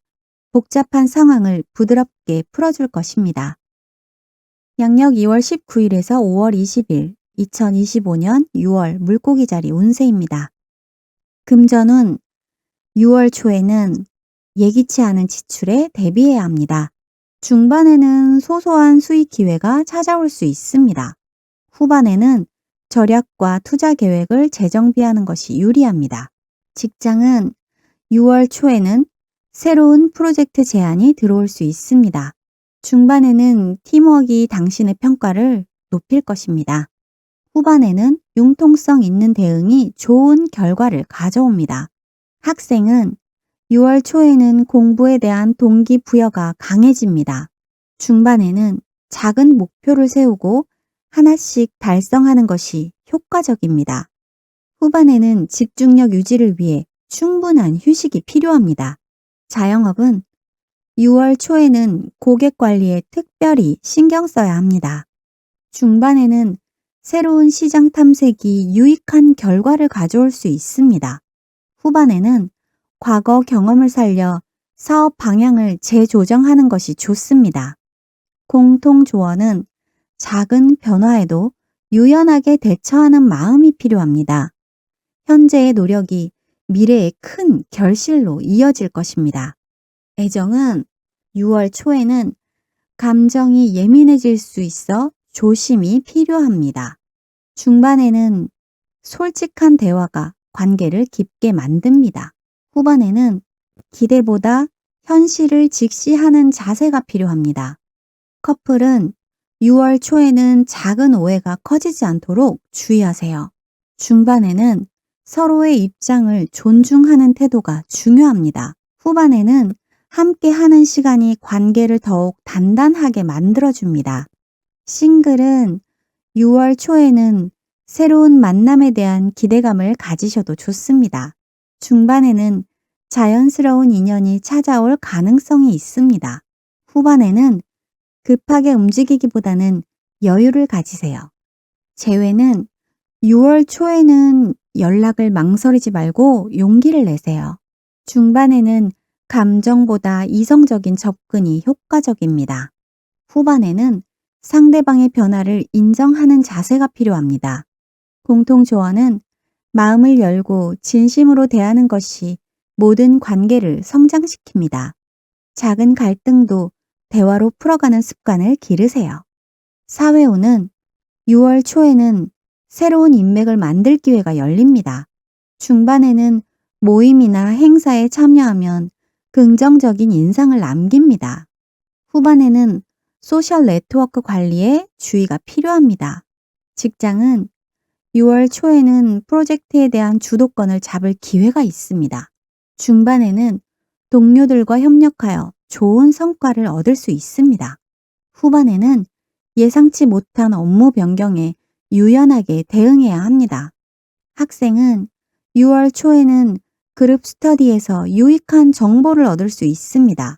복잡한 상황을 부드럽게 풀어줄 것입니다. 양력 2월 19일에서 5월 20일, 2025년 6월 물고기 자리 운세입니다. 금전운 6월 초에는 예기치 않은 지출에 대비해야 합니다. 중반에는 소소한 수익 기회가 찾아올 수 있습니다. 후반에는 절약과 투자 계획을 재정비하는 것이 유리합니다. 직장은 6월 초에는 새로운 프로젝트 제안이 들어올 수 있습니다. 중반에는 팀워크가 당신의 평가를 높일 것입니다. 후반에는 융통성 있는 대응이 좋은 결과를 가져옵니다. 학생은 6월 초에는 공부에 대한 동기부여가 강해집니다. 중반에는 작은 목표를 세우고 하나씩 달성하는 것이 효과적입니다. 후반에는 집중력 유지를 위해 충분한 휴식이 필요합니다. 자영업은 6월 초에는 고객 관리에 특별히 신경 써야 합니다. 중반에는 새로운 시장 탐색이 유익한 결과를 가져올 수 있습니다. 후반에는 과거 경험을 살려 사업 방향을 재조정하는 것이 좋습니다. 공통 조언은 작은 변화에도 유연하게 대처하는 마음이 필요합니다. 현재의 노력이 미래의 큰 결실로 이어질 것입니다. 애정은 6월 초에는 감정이 예민해질 수 있어 조심이 필요합니다. 중반에는 솔직한 대화가 관계를 깊게 만듭니다. 후반에는 기대보다 현실을 직시하는 자세가 필요합니다. 커플은 6월 초에는 작은 오해가 커지지 않도록 주의하세요. 중반에는 서로의 입장을 존중하는 태도가 중요합니다. 후반에는 함께 하는 시간이 관계를 더욱 단단하게 만들어줍니다. 싱글은 6월 초에는 새로운 만남에 대한 기대감을 가지셔도 좋습니다. 중반에는 자연스러운 인연이 찾아올 가능성이 있습니다. 후반에는 급하게 움직이기보다는 여유를 가지세요. 재회는 6월 초에는 연락을 망설이지 말고 용기를 내세요. 중반에는 감정보다 이성적인 접근이 효과적입니다. 후반에는 상대방의 변화를 인정하는 자세가 필요합니다. 공통조언은 마음을 열고 진심으로 대하는 것이 모든 관계를 성장시킵니다. 작은 갈등도 대화로 풀어가는 습관을 기르세요. 사회운은 6월 초에는 새로운 인맥을 만들 기회가 열립니다. 중반에는 모임이나 행사에 참여하면 긍정적인 인상을 남깁니다. 후반에는 소셜 네트워크 관리에 주의가 필요합니다. 직장은 6월 초에는 프로젝트에 대한 주도권을 잡을 기회가 있습니다. 중반에는 동료들과 협력하여 좋은 성과를 얻을 수 있습니다. 후반에는 예상치 못한 업무 변경에 유연하게 대응해야 합니다. 학생은 6월 초에는 그룹 스터디에서 유익한 정보를 얻을 수 있습니다.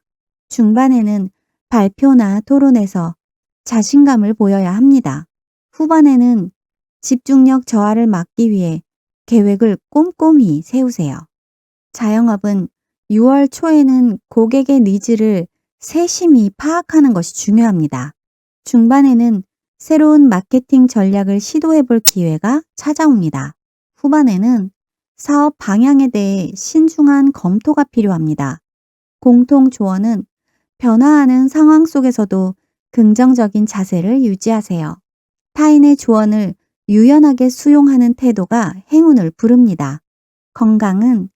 중반에는 발표나 토론에서 자신감을 보여야 합니다. 후반에는 집중력 저하를 막기 위해 계획을 꼼꼼히 세우세요. 자영업은 6월 초에는 고객의 니즈를 세심히 파악하는 것이 중요합니다. 중반에는 새로운 마케팅 전략을 시도해 볼 기회가 찾아옵니다. 후반에는 사업 방향에 대해 신중한 검토가 필요합니다. 공통 조언은 변화하는 상황 속에서도 긍정적인 자세를 유지하세요. 타인의 조언을 유연하게 수용하는 태도가 행운을 부릅니다. 건강은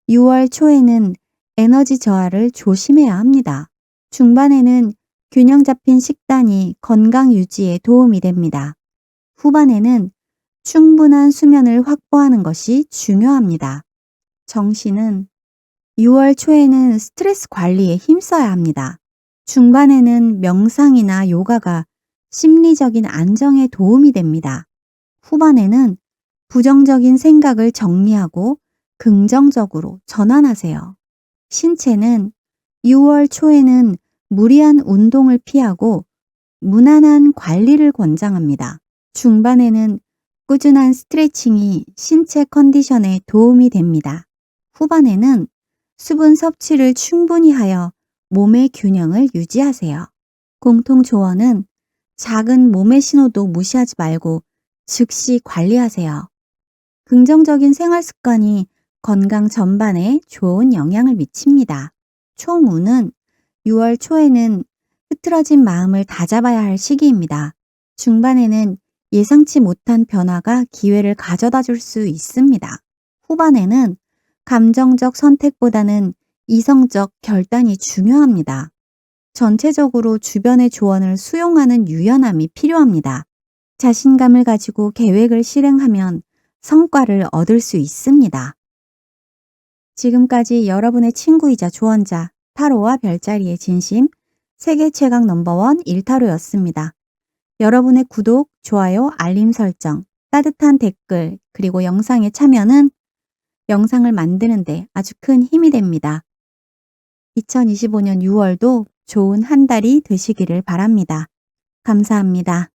6월 초에는 에너지 저하를 조심해야 합니다. 중반에는 균형 잡힌 식단이 건강 유지에 도움이 됩니다. 후반에는 충분한 수면을 확보하는 것이 중요합니다. 정신은 6월 초에는 스트레스 관리에 힘써야 합니다. 중반에는 명상이나 요가가 심리적인 안정에 도움이 됩니다. 후반에는 부정적인 생각을 정리하고 긍정적으로 전환하세요. 신체는 6월 초에는 무리한 운동을 피하고 무난한 관리를 권장합니다. 중반에는 꾸준한 스트레칭이 신체 컨디션에 도움이 됩니다. 후반에는 수분 섭취를 충분히 하여 몸의 균형을 유지하세요. 공통 조언은 작은 몸의 신호도 무시하지 말고 즉시 관리하세요. 긍정적인 생활 습관이 건강 전반에 좋은 영향을 미칩니다. 총운은 6월 초에는 흐트러진 마음을 다잡아야 할 시기입니다. 중반에는 예상치 못한 변화가 기회를 가져다 줄 수 있습니다. 후반에는 감정적 선택보다는 이성적 결단이 중요합니다. 전체적으로 주변의 조언을 수용하는 유연함이 필요합니다. 자신감을 가지고 계획을 실행하면 성과를 얻을 수 있습니다. 지금까지 여러분의 친구이자 조언자 타로와 별자리의 진심 세계 최강 넘버원 일타로였습니다. 여러분의 구독, 좋아요, 알림 설정, 따뜻한 댓글, 그리고 영상의 참여는 영상을 만드는데 아주 큰 힘이 됩니다. 2025년 6월도 좋은 한 달이 되시기를 바랍니다. 감사합니다.